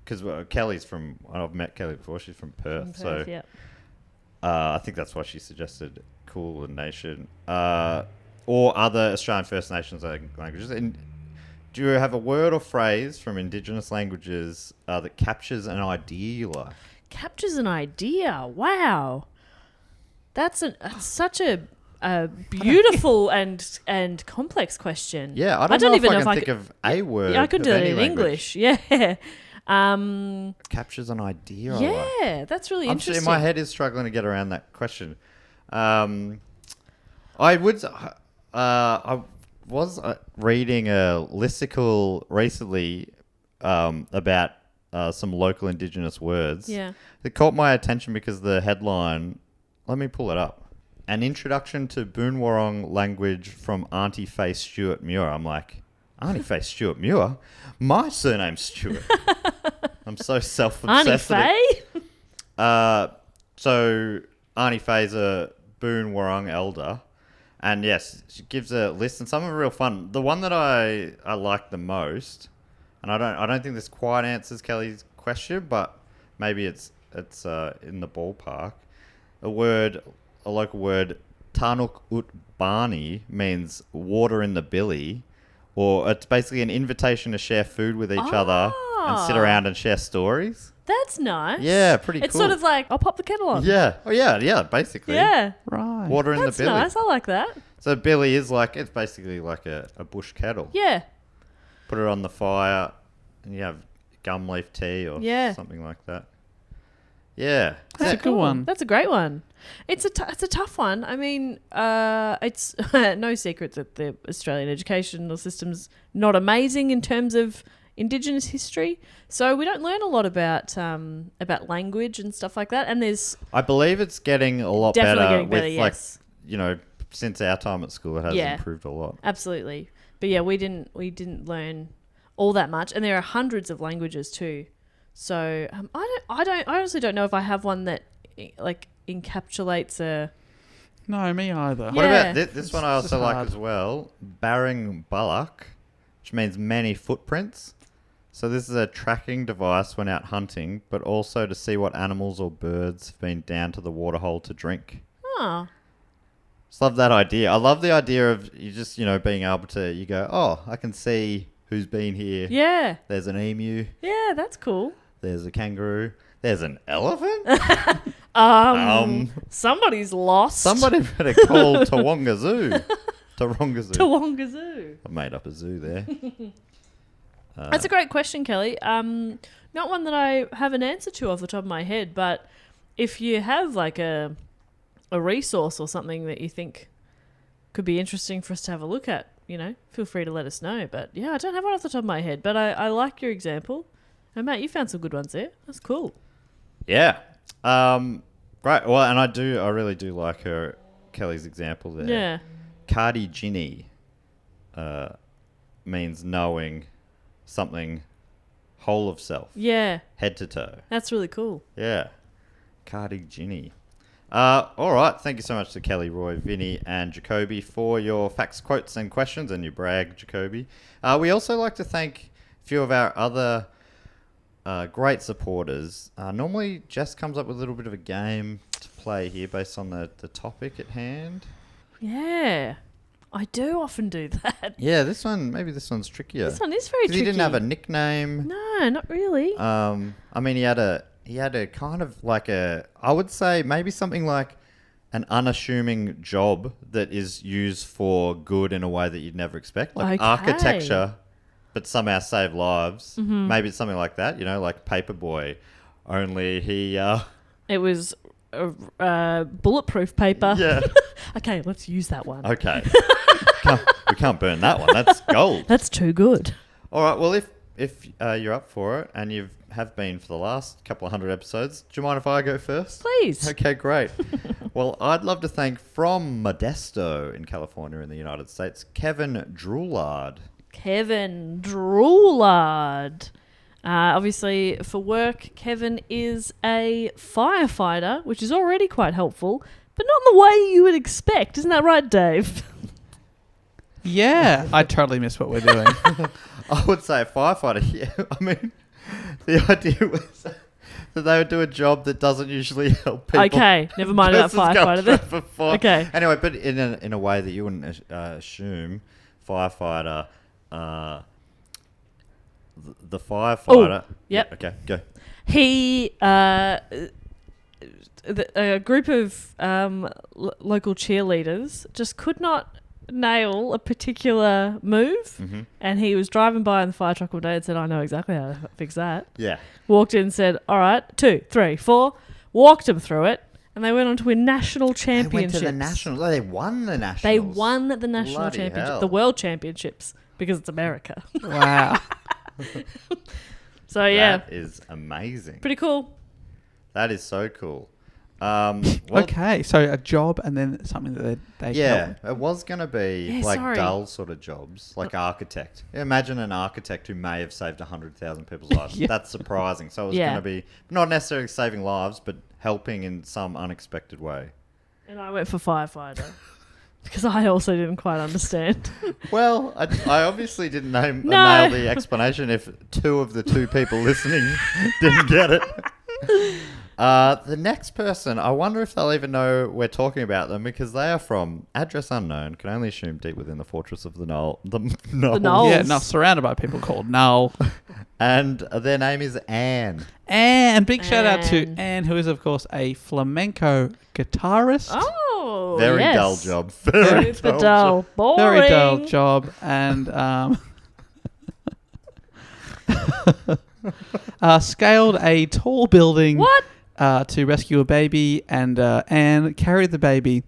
Because Kelly's from... I've met Kelly before. She's from Perth. So yeah. I think that's why she suggested Kulin Nation. Or other Australian First Nations languages. And do you have a word or phrase from Indigenous languages that captures an idea you like? Captures an idea. Wow. That's such a beautiful and complex question. Yeah, I don't know even if know I can think of a word. Yeah, I could of do it any in language. English. Yeah. Captures an idea. I Yeah, like. that's really I'm interesting. my head is struggling to get around that question. I was reading a listicle recently about some local Indigenous words. Yeah. It caught my attention because the headline, let me pull it up. An introduction to Boonwurrung language from Auntie Faye Stewart Muir. I'm like, Auntie Faye Stewart Muir? My surname's Stewart. I'm so self-obsessed. Auntie Faye? So Auntie Faye's a Boonwurrung elder. And yes, she gives a list, and some are real fun. The one that I like the most, and I don't think this quite answers Kelly's question, but maybe it's in the ballpark. A local word, Tanuk Ut Bani, means water in the billy, or it's basically an invitation to share food with each other and sit around and share stories. That's nice. Yeah, pretty cool. It's sort of like, I'll pop the kettle on. Yeah. Oh, yeah, basically. Yeah. Right. Water in That's the billy. nice. I like that. So billy is like, it's basically like a bush kettle. Yeah. Put it on the fire and you have gum leaf tea or something like that. Yeah. That's a good one. That's a great one. It's a tough one. I mean, it's no secret that the Australian educational system's not amazing in terms of Indigenous history. So we don't learn a lot about language and stuff like that. And I believe it's getting a lot definitely better getting better, with yes. since our time at school, it has improved a lot. Absolutely. But yeah, we didn't learn all that much, and there are hundreds of languages too. So I honestly don't know if I have one that like encapsulates a. No, me either. What about this one? I also like as well. Barring Bullock, which means many footprints. So this is a tracking device when out hunting, but also to see what animals or birds have been down to the waterhole to drink. Oh. Just love that idea. I love the idea of you just, being able to, you go, oh, I can see who's been here. Yeah. There's an emu. Yeah, that's cool. There's a kangaroo. There's an elephant. Somebody's lost. Somebody better call Tawonga Zoo. Taronga Zoo. Tawonga Zoo. I made up a zoo there. That's a great question, Kelly. Not one that I have an answer to off the top of my head, but if you have like a resource or something that you think could be interesting for us to have a look at, feel free to let us know. But yeah, I don't have one off the top of my head, but I like your example. And Matt, you found some good ones there. That's cool. Yeah. Right. Well, and I really do like Kelly's example there. Yeah. Cardigini means knowing something whole of self. Yeah. Head to toe. That's really cool. Yeah. Cardigini. All right. Thank you so much to Kelly, Roy, Vinny, and Jacoby for your facts, quotes, and questions, and your brag, Jacoby. We also like to thank a few of our other great supporters. Normally, Jess comes up with a little bit of a game to play here based on the topic at hand. Yeah. I do often do that. Yeah, maybe this one's trickier. This one is very tricky. He didn't have a nickname. No, not really. I mean, he had a kind of like I would say maybe something like an unassuming job that is used for good in a way that you'd never expect. Like architecture, but somehow save lives. Mm-hmm. Maybe it's something like that, like Paperboy. Only he... It was bulletproof paper. Yeah. Okay, let's use that one. Okay. We can't burn that one. That's gold. That's too good. All right, well, if you're up for it and you have been for the last couple of hundred episodes, do you mind if I go first? Please. Okay, great. Well, I'd love to thank from Modesto in California in the United States, Kevin Droulard. Kevin Droulard. Obviously, for work, Kevin is a firefighter, which is already quite helpful, but not in the way you would expect. Isn't that right, Dave? Yeah, I totally miss what we're doing. I would say a firefighter, yeah. I mean, the idea was that they would do a job that doesn't usually help people. Okay, never mind about firefighter then. Okay. Anyway, but in a way that you wouldn't assume, firefighter... The firefighter... Oh, yep. Okay, go. He... a group of local cheerleaders just could not nail a particular move, and he was driving by in the fire truck one day and said, I know exactly how to fix that. Yeah. Walked in and said, all right, 2, 3, 4, walked them through it, and they went on to win national championships. They went to the nationals. They won the nationals. They won the national Bloody championship, hell. the world championships, because it's America. Wow. So yeah. That is amazing. Pretty cool. That is so cool. Okay, so a job and then something that they help. It was going to be dull sort of jobs, like architect. Imagine an architect who may have saved 100,000 people's lives. Yeah. That's surprising. So it was going to be not necessarily saving lives, but helping in some unexpected way. And I went for firefighter because I also didn't quite understand. Well, I obviously didn't nail the explanation if two of the two people listening didn't get it. The next person, I wonder if they'll even know we're talking about them because they are from address unknown, can only assume deep within the fortress of the Knoll. The Knolls. Yeah, not surrounded by people called Null. And their name is Anne. And big shout out to Anne. Anne, who is, of course, a flamenco guitarist. Oh, Very yes. dull job. Very Super dull dull. Boring. Very dull job. And scaled a tall building What? to rescue a baby. And Anne carried the baby,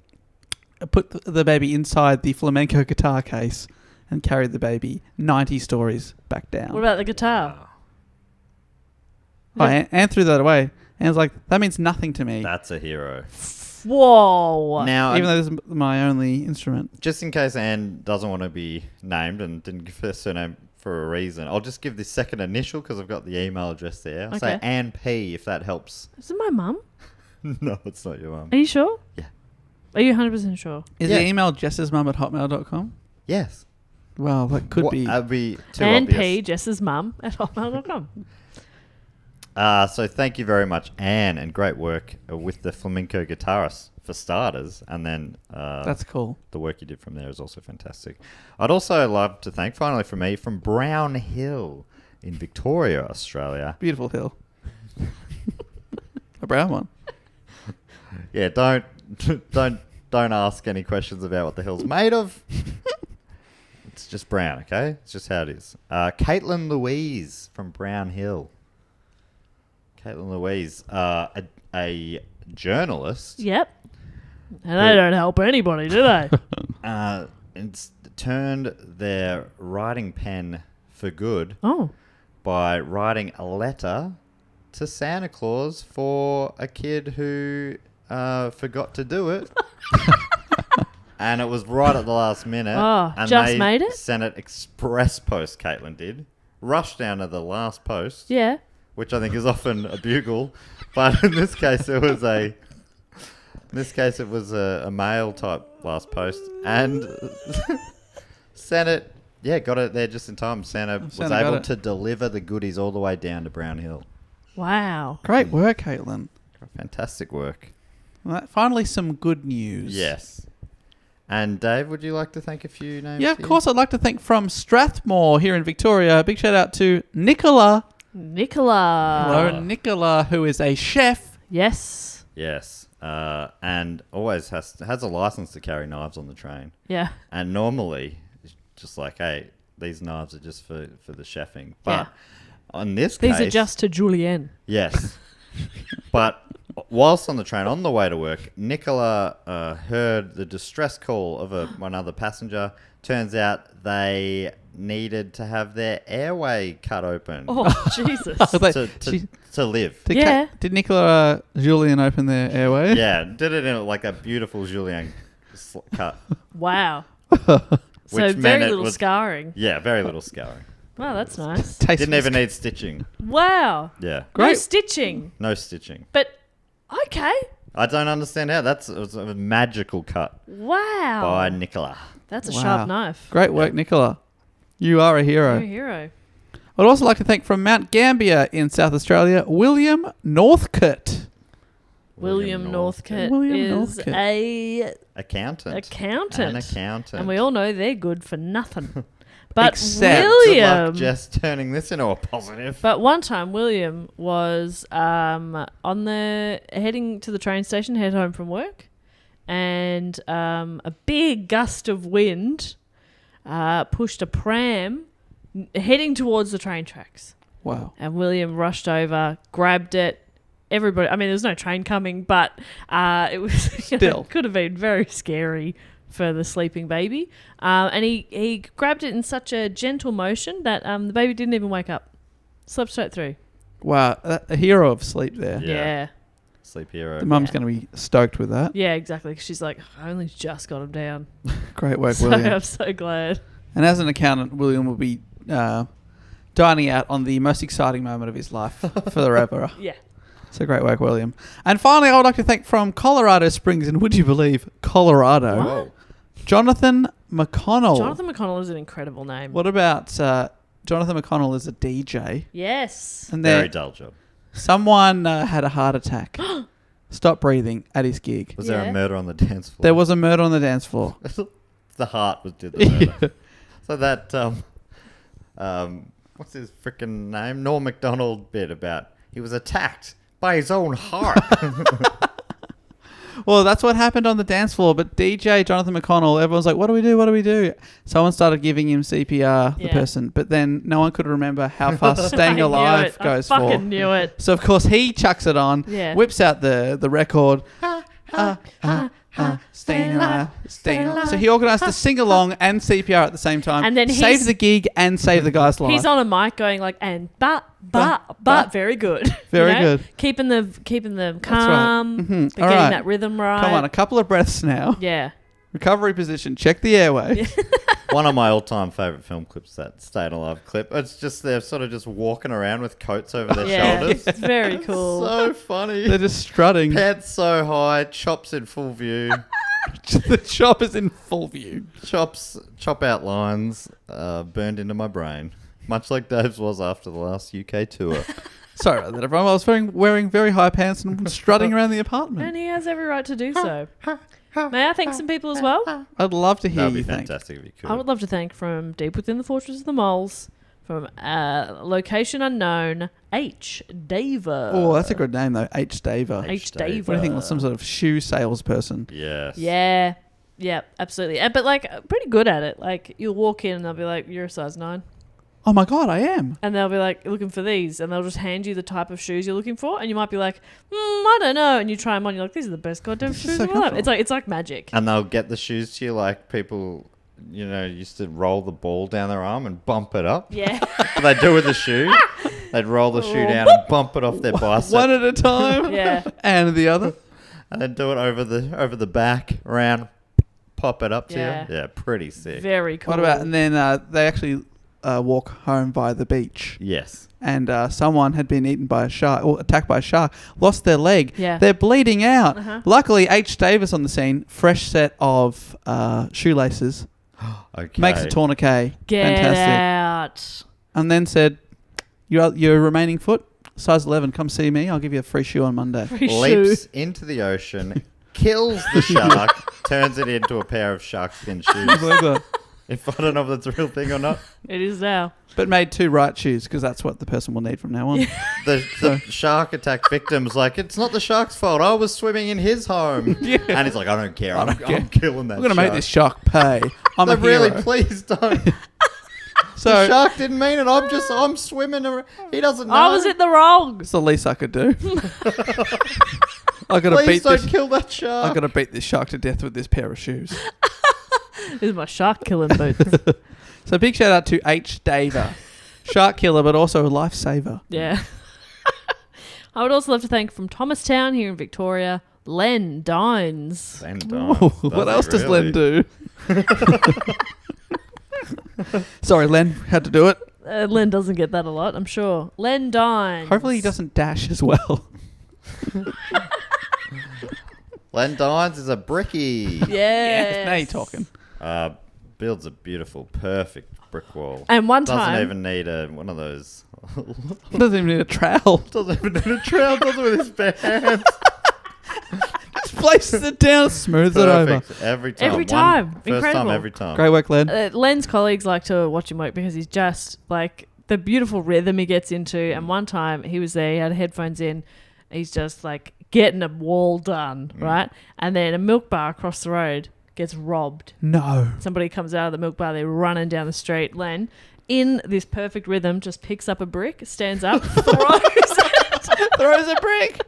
put the baby inside the flamenco guitar case, and carried the baby 90 stories back down. What about the guitar? Oh, Anne threw that away. Anne's like, that means nothing to me. That's a hero. Whoa. Now, Even though this is my only instrument. just in case Anne doesn't want to be named and didn't give her surname for a reason, I'll just give the second initial because I've got the email address there. I'll say Okay. Anne P if that helps. Is it my mum? No, it's not your mum. Are you sure? Yeah. Are you 100% sure? Is Yeah. the email jessesmum@hotmail.com? Yes. Well, that could be. That'd be too Anne obvious. P, Jess's mum, at hotmail.com. So thank you very much, Anne, and great work with the flamenco guitarist for starters, and then That's cool. the work you did from there is also fantastic. I'd also love to thank, finally from me, from Brown Hill in Victoria, Australia. Beautiful hill. A brown one. Yeah, don't ask any questions about what the hill's made of. It's just brown, okay? It's just how it is. Caitlin Louise from Brown Hill. Caitlin Louise, a journalist. Yep. And they don't help anybody, do they? It's turned their writing pen for good Oh. by writing a letter to Santa Claus for a kid who forgot to do it. And it was right at the last minute. Oh, and just they made it? sent it express post, Caitlin did. Rushed down to the last post, Yeah. which I think is often a bugle. But in this case, it was a mail type last post. And sent it, got it there just in time. Santa was Santa got able it. to deliver the goodies all the way down to Brown Hill. Wow. Great work, Caitlin. Fantastic work. Right, finally, some good news. Yes. And Dave, would you like to thank a few names? Yeah, of here? course. I'd like to thank from Strathmore here in Victoria. Big shout out to Nicola. Nicola. Hello, Nicola, who is a chef. Yes. Yes. And always has a license to carry knives on the train. Yeah. And normally, it's just like, hey, these knives are just for the chefing. But on this These case... are just to Julienne. Yes. But whilst on the train, on the way to work, Nicola heard the distress call of another passenger. Turns out they needed to have their airway cut open Oh, Jesus. to live. Did Nicola Julian open their airway? Yeah, did it in like a beautiful julienne cut. Wow. So Which meant very it little was- scarring. Yeah, very little scarring. Wow, that's nice. Didn't even need stitching. Wow. Yeah, No Great. stitching. no stitching. But, okay. I don't understand how. It was a magical cut Wow. by Nicola. That's a Wow. sharp knife. Great work, Nicola. You are a hero. You're a hero. I'd also like to thank from Mount Gambier in South Australia, William Northcote. William Northcote William is Northcote. a Accountant. accountant. An accountant. And we all know they're good for nothing. But Except- Good William... luck just turning this into a positive. But one time, William was heading to the train station, head home from work, and a big gust of wind pushed a pram heading towards the train tracks. Wow. And William rushed over, grabbed it. Everybody, I mean, there was no train coming, but it was Still. could have been very scary for the sleeping baby. And he grabbed it in such a gentle motion that the baby didn't even wake up. Slept straight through. Wow. A hero of sleep there. Yeah. Sleep hero. The mum's Yeah. going to be stoked with that. Yeah, exactly. She's like, I only just got him down. Great work, So William. I'm so glad. And as an accountant, William will be dining out on the most exciting moment of his life forever. Yeah. So great work, William. And finally, I would like to thank from Colorado Springs, and would you believe, Colorado, Whoa. Jonathan McConnell. Jonathan McConnell is an incredible name. What about Jonathan McConnell is a DJ? Yes. And Very they're dull job. Someone had a heart attack. Stopped breathing at his gig. Was there Yeah. a murder on the dance floor? There was a murder on the dance floor. The heart did the murder. So that what's his freaking name? Norm Macdonald bit about he was attacked by his own heart. Well, that's what happened on the dance floor. But DJ Jonathan McConnell, everyone's like, "What do we do? What do we do?" Someone started giving him CPR, the Yeah. person, but then no one could remember how fast staying I knew alive it. goes I for. fucking knew it. So of course he chucks it on, Yeah. whips out the record. Staying alive, staying alive. So he organised a sing along and CPR at the same time. And then saved the gig and saved the guy's life. He's on a mic going like, and but very good. Very good. Keeping them right. calm. Mhm. They're All getting right. that rhythm right. Come on, a couple of breaths now. Yeah. Recovery position. Check the airway. One of my all-time favourite film clips, that Staying Alive clip. It's just they're sort of just walking around with coats over their Yeah. shoulders. It's very cool. So funny. They're just strutting. Pants so high, chops in full view. The shop is in full view. Chop out lines burned into my brain. Much like Dave's was after the last UK tour. Sorry about that, everyone. I was wearing very high pants and strutting around the apartment. And he has every right to do so. May I thank some people as well? I'd love to hear That would be you thank. fantastic if you could. I would love to thank from deep within the fortress of the moles, from location unknown, H. Daver. Oh, that's a good name though. H. Daver. H. Daver. Daver. What do you think? Some sort of shoe salesperson. Yes. Yeah. Yeah, absolutely. But like, pretty good at it. Like, you'll walk in and they'll be like, "You're a size 9." Oh my god, I am. And they'll be like, "Looking for these," and they'll just hand you the type of shoes you're looking for, and you might be like, "I don't know," and you try them on, you're like, "These are the best goddamn This is shoes so of my life." comfortable. It's like magic. And they'll get the shoes to you like people, used to roll the ball down their arm and bump it up. Yeah. What they do with the shoe, they'd roll the shoe down and bump it off their bicep. One at a time. Yeah. And the other. And then do it over the back, around, pop it up to Yeah. you. Yeah, pretty sick. Very cool. What about? And then they actually walk home by the beach. Yes. And someone had been eaten by a shark or attacked by a shark, lost their leg. Yeah. They're bleeding out. Uh-huh. Luckily, H. Davis on the scene, fresh set of shoelaces, Okay. makes a tourniquet. Get Fantastic. out. And then said, your remaining foot, size 11, come see me. I'll give you a free shoe on Monday. Free Leaps shoe. into the ocean, kills the shark, turns it into a pair of sharkskin shoes. If I don't know if that's a real thing or not. It is now. But made 2 right shoes because that's what the person will need from now on. The shark attack victim's like, it's not the shark's fault. I was swimming in his home. Yeah. And he's like, I don't care. I'm care. killing that I'm going to make this shark pay. I'm Like, a really, hero. please don't. So The shark didn't mean it. I'm swimming around. He doesn't know. I was in the wrong. it's the least I could do. I got to Please beat don't this. kill that shark. I got to beat this shark to death with this pair of shoes. This is my shark killing boots. So big shout out to H. Daver, shark killer, but also a lifesaver. Yeah. I would also love to thank from Thomastown here in Victoria, Len Dines. Ooh, what else does Len do? Sorry, Len, had to do it. Len doesn't get that a lot, I'm sure. Len Dines. Hopefully he doesn't dash as well. Len Dines is a brickie. Yeah. Now you're talking. Builds a beautiful, perfect brick wall. And one Doesn't time. even need one of those. Doesn't even need a trowel. Doesn't even need a trowel. Does it with his bare hands. Just places it down, smooths it over. Perfect. Every time. Every time. First Incredible. time, every time. Great work, Len. Len's colleagues like to watch him work because he's just like the beautiful rhythm he gets into. And one time he was there, he had headphones in, he's just like getting a wall done, right? And then a milk bar across the road gets robbed. No. Somebody comes out of the milk bar, they're running down the street. Len, in this perfect rhythm, just picks up a brick, stands up, Throws a brick.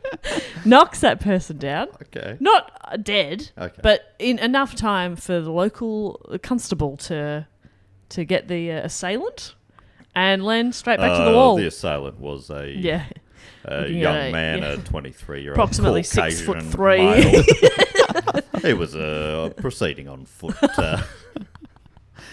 knocks that person down. Okay. Not dead, Okay. but in enough time for the local constable to get the assailant, and Len straight back to the wall. The assailant was a Yeah, looking young at man, a 23-year-old approximately Caucasian 6'3". male. He was proceeding on foot.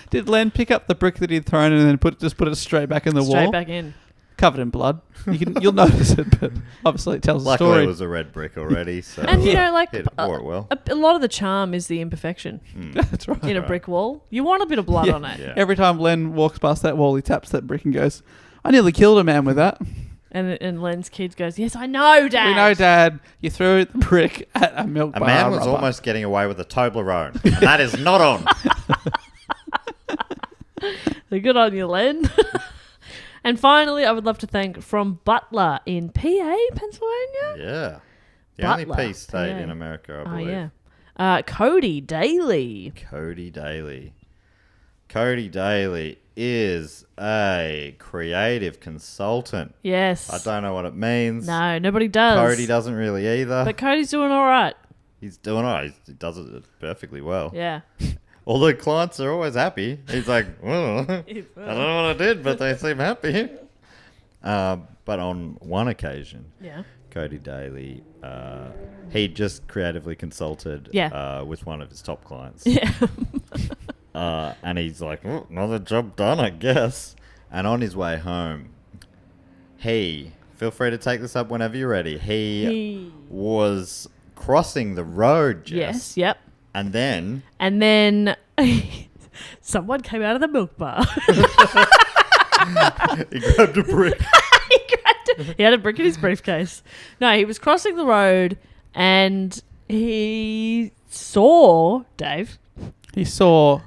Did Len pick up the brick that he'd thrown and then put it straight back in the straight wall? back in. Covered in blood. You'll notice it, but obviously it tells a Luckily, story. it was a red brick already, so And you know, like it wore it well. a lot of the charm is the imperfection That's right. in a brick wall. You want a bit of blood on it. Yeah. Every time Len walks past that wall, he taps that brick and goes, I nearly killed a man with that. And Len's kid goes, yes, I know, Dad. We know, Dad. You threw the brick at a milk A bar. man was rubber. almost getting away with a Toblerone, and that is not on. So good on you, Len. And finally, I would love to thank from Butler in PA, Pennsylvania. Yeah. The Butler, only peace state PA. in America, I Oh, believe. yeah. Cody Daly. Cody Daly. Cody Daly is a creative consultant. Yes. I don't know what it means. No, nobody does. Cody doesn't really either. But Cody's doing all right. He's doing all right. He does it perfectly well. Yeah. All the clients are always happy. He's like, well, I don't know what I did, but they seem happy. But on one occasion, Yeah. Cody Daly, he just creatively consulted with one of his top clients. Yeah. And he's like, oh, another job done, I guess. And on his way home, feel free to take this up whenever you're ready. He was crossing the road, Jess. Yes, yep. And then someone came out of the milk bar. he grabbed a brick. He had a brick in his briefcase. No, he was crossing the road and he saw Dave. He saw.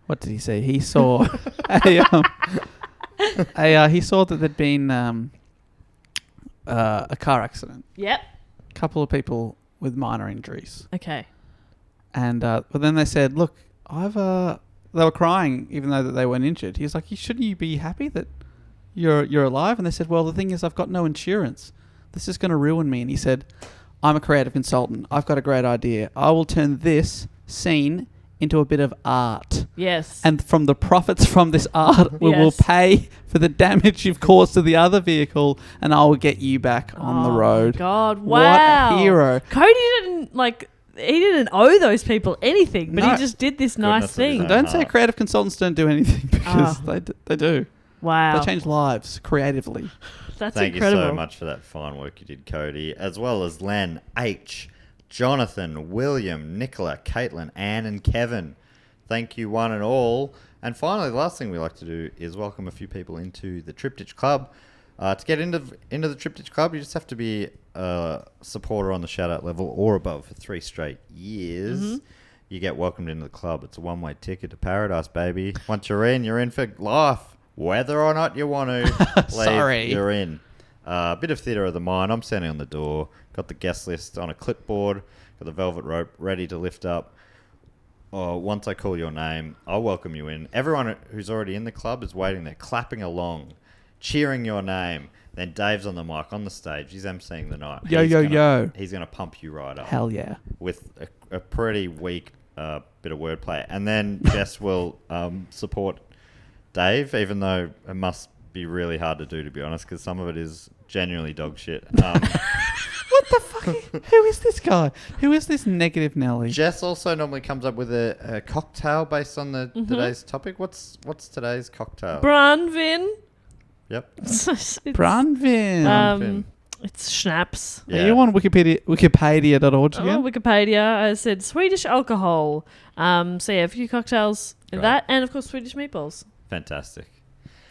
What did he see? He saw he saw that there'd been a car accident. Yep. A couple of people with minor injuries. Okay. And but then they said, "Look, they were crying even though that they weren't injured." He was like, "Shouldn't you be happy that you're alive?" And they said, "Well, the thing is, I've got no insurance. This is going to ruin me." And he said, "I'm a creative consultant. I've got a great idea. I will turn this scene into a bit of art. Yes. And from the profits from this art, we will Yes. pay for the damage you've caused to the other vehicle, and I will get you back on the road." Oh, God. What Wow. a hero. Cody he didn't owe those people anything, but No. he just did this nice Goodness of his thing. own. Don't say heart. creative consultants don't do anything, because they do. Wow. They change lives creatively. That's Thank incredible. you so much for that fine work you did, Cody, as well as Len, H, Jonathan, William, Nicola, Caitlin, Anne, and Kevin. Thank you, one and all. And finally, the last thing we like to do is welcome a few people into the Triptych Club. To get into the Triptych Club, you just have to be a supporter on the shout-out level or above for 3 straight years. Mm-hmm. You get welcomed into the club. It's a one-way ticket to paradise, baby. Once you're in for life. Whether or not you want to leave, Sorry. you're in. A bit of theatre of the mind. I'm standing on the door. Got the guest list on a clipboard. Got the velvet rope ready to lift up. Once I call your name, I'll welcome you in. Everyone who's already in the club is waiting there, clapping along, cheering your name. Then Dave's on the mic, on the stage. He's emceeing the night. Yo. He's going to pump you right up. Hell yeah. With a pretty weak bit of wordplay. And then Jess will support Dave, even though it must be really hard to do, to be honest, because some of it is genuinely dog shit. What the fuck? Who is this guy? Who is this negative Nelly? Jess also normally comes up with a cocktail based on today's topic. What's today's cocktail? Branvin. Yep. Branvin. It's schnapps. Are you on Wikipedia.org Oh, again? Wikipedia. I said Swedish alcohol. So yeah, a few cocktails in Great. that, and of course Swedish meatballs. Fantastic.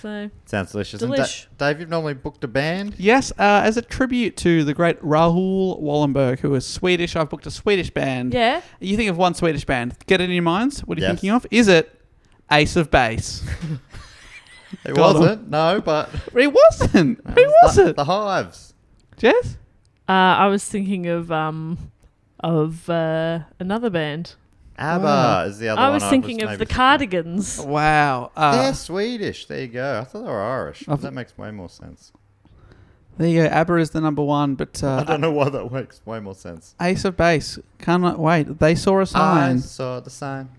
So Sounds delicious. Delish. And Dave, you've normally booked a band? Yes, as a tribute to the great Raoul Wallenberg, who is Swedish. I've booked a Swedish band. yeah, You think of one Swedish band. Get it in your minds? What are you Yes. thinking of? Is it Ace of Base? It Got 'em. wasn't. No, but It wasn't. Who was it? The Hives. Jess? I was thinking of another band. ABBA Wow. is the other I one. was thinking of maybe the thinking. Cardigans. Wow. They're Swedish. There you go. I thought they were Irish. But that makes way more sense. There you go. ABBA is the number one, but I don't know why that makes way more sense. Ace of Base. Cannot wait. They saw a I sign. saw the sign.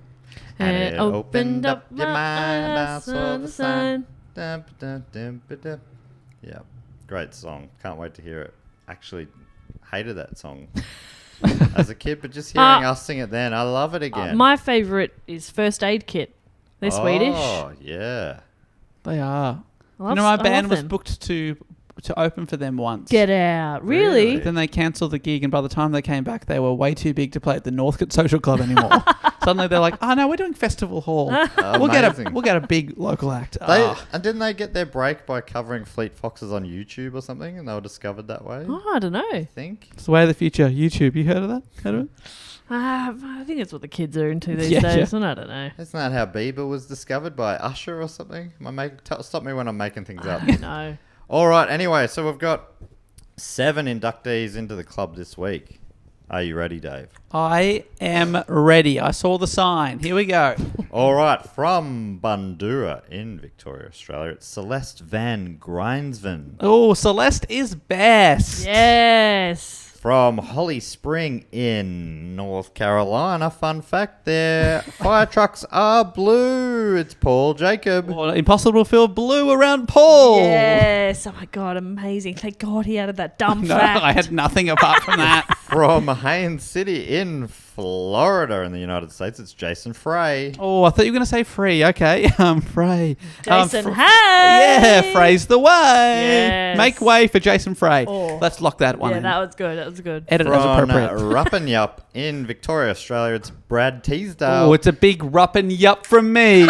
And it opened up your mind. I saw the sign. Dum, dum, dum, ba, dum. Yeah, great song. Can't wait to hear it. Actually, hated that song as a kid, but just hearing us sing it then, I love it again. My favourite is First Aid Kit. They're Swedish. Oh, yeah. They are. I love, You know, my I band love was them. booked to to open for them once. Get out. Really? Then they cancelled the gig, and by the time they came back, they were way too big to play at the Northcote Social Club anymore. Suddenly they're like, "Oh no, we're doing Festival Hall. We'll get a big local act." And didn't they get their break by covering Fleet Foxes on YouTube or something, and they were discovered that way? Oh, I don't know. I think It's the way of the future. YouTube. You heard of that? Heard of it? I think it's what the kids are into these Yeah, days, and I don't know. Isn't that how Bieber was discovered, by Usher or something? Stop me when I'm making things up. No. All right. Anyway, so we've got 7 inductees into the club this week. Are you ready, Dave? I am ready. I saw the sign. Here we go. All right. From Bundoora in Victoria, Australia, it's Celeste Van Grijnsven. Oh, Celeste is best. Yes. From Holly Spring in North Carolina, fun fact, their fire trucks are blue. It's Paul Jacob. Well, impossible to feel blue around Paul. Yes. Oh my God, amazing. Thank God he added that dumb No, fact. I had nothing apart from that. From Haines City in Florida in the United States, it's Jason Frey. Oh, I thought you were going to say free. Okay, Frey. Jason, hey! Yeah, Frey's the way. Yes. Make way for Jason Frey. Oh. Let's lock that one Yeah, in. that was good. That was good. Edit as From appropriate. Ruppanyup in Victoria, Australia, it's Brad Teasdale. Oh, it's a big rup and yup from me.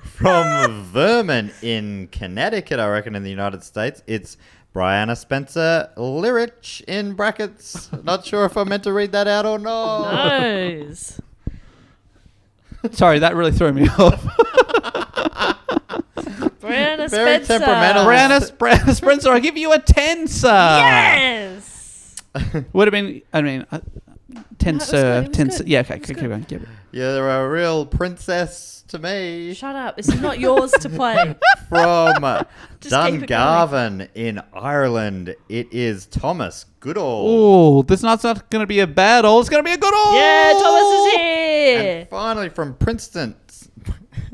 From Vernon in Connecticut, I reckon, in the United States, it's Brianna Spencer Lyrich in brackets. Not sure if I meant to read that out or not. Nice. Sorry, that really threw me off. Brianna Very Spencer. temperamental. Brianna Spencer, I'll give you a 10, sir. Yes. Would have been, 10, No, it was sir. good, it was 10, good. sir. Yeah, okay, It was keep good. going. Keep it. You're a real princess to me. Shut up. This is not yours to play. From Just keep it Dungarvan in Ireland, it is Thomas Goodall. Oh, this night's not going to be a bad all. It's going to be a good all. Yeah, Thomas is here.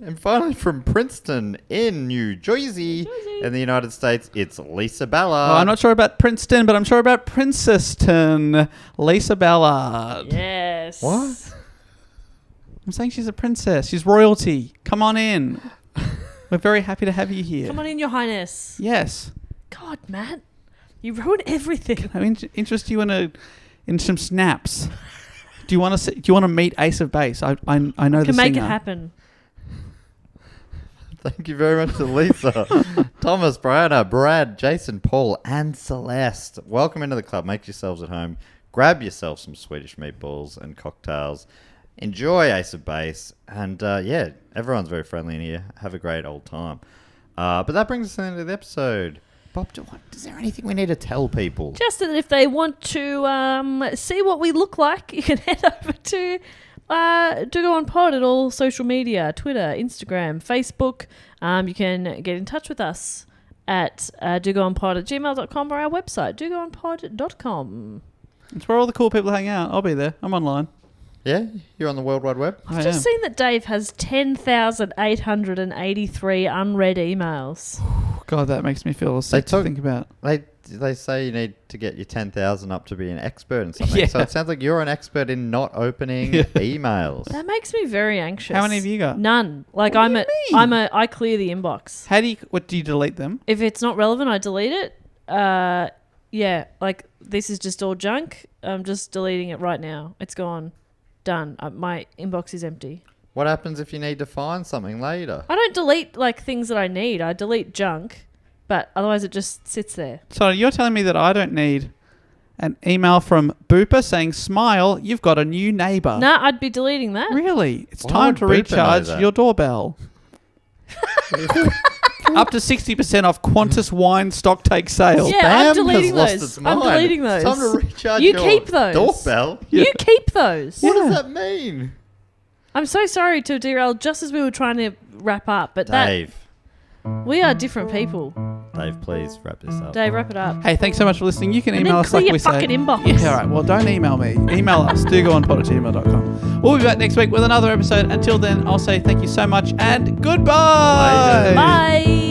And finally from Princeton in New Jersey in the United States, it's Lisa Ballard. Oh, I'm not sure about Princeton, but I'm sure about Princeston. Lisa Ballard. Yes. What? I'm saying she's a princess. She's royalty. Come on in. We're very happy to have you here. Come on in, Your Highness. Yes. God, Matt. You ruin everything. I interest you in some snaps. Do you want to meet Ace of Base? I know the Can make singer. it happen. Thank you very much to Lisa, Thomas, Brianna, Brad, Jason, Paul, and Celeste. Welcome into the club. Make yourselves at home. Grab yourself some Swedish meatballs and cocktails. Enjoy Ace of Base. And yeah, everyone's very friendly in here. Have a great old time. But that brings us to the end of the episode. Bob, is there anything we need to tell people? Just that if they want to see what we look like, you can head over to Do Go On Pod at all social media, Twitter, Instagram, Facebook. You can get in touch with us at dogoonpod@gmail.com or our website, dogoonpod.com. It's where all the cool people hang out. I'll be there. I'm online. Yeah? You're on the World Wide Web? I I've just am. seen that Dave has 10,883 unread emails. God, that makes me feel sick to think about. They say you need to get your 10,000 up to be an expert in something. Yeah. So it sounds like you're an expert in not opening emails. That makes me very anxious. How many have you got? None. Like What do you mean? I clear the inbox. What do you delete them? If it's not relevant, I delete it. Yeah, like this is just all junk. I'm just deleting it right now. It's gone. Done. My inbox is empty. What happens if you need to find something later? I don't delete like things that I need. I delete junk, but otherwise it just sits there. So you're telling me that I don't need an email from Booper saying, "Smile, you've got a new neighbour." Nah, I'd be deleting that. Really? It's Why time would to Booper know recharge that? your doorbell. Up to 60% off Qantas wine stock take sale. Yeah, I'm Spam deleting has lost those. its I'm mind. deleting those. It's time to recharge You your keep those. doorbell. Yeah. You keep those. What Yeah. does that mean? I'm so sorry to derail just as we were trying to wrap up, but Dave, we are different people. Dave, please wrap this up. Dave, wrap it up. Hey, thanks so much for listening. You can And email then us like clear we your fucking say. inbox. Yeah, all right. Well, don't email me. Email us. dogoonpod@gmail.com. We'll be back next week with another episode. Until then, I'll say thank you so much and goodbye. Later. Bye.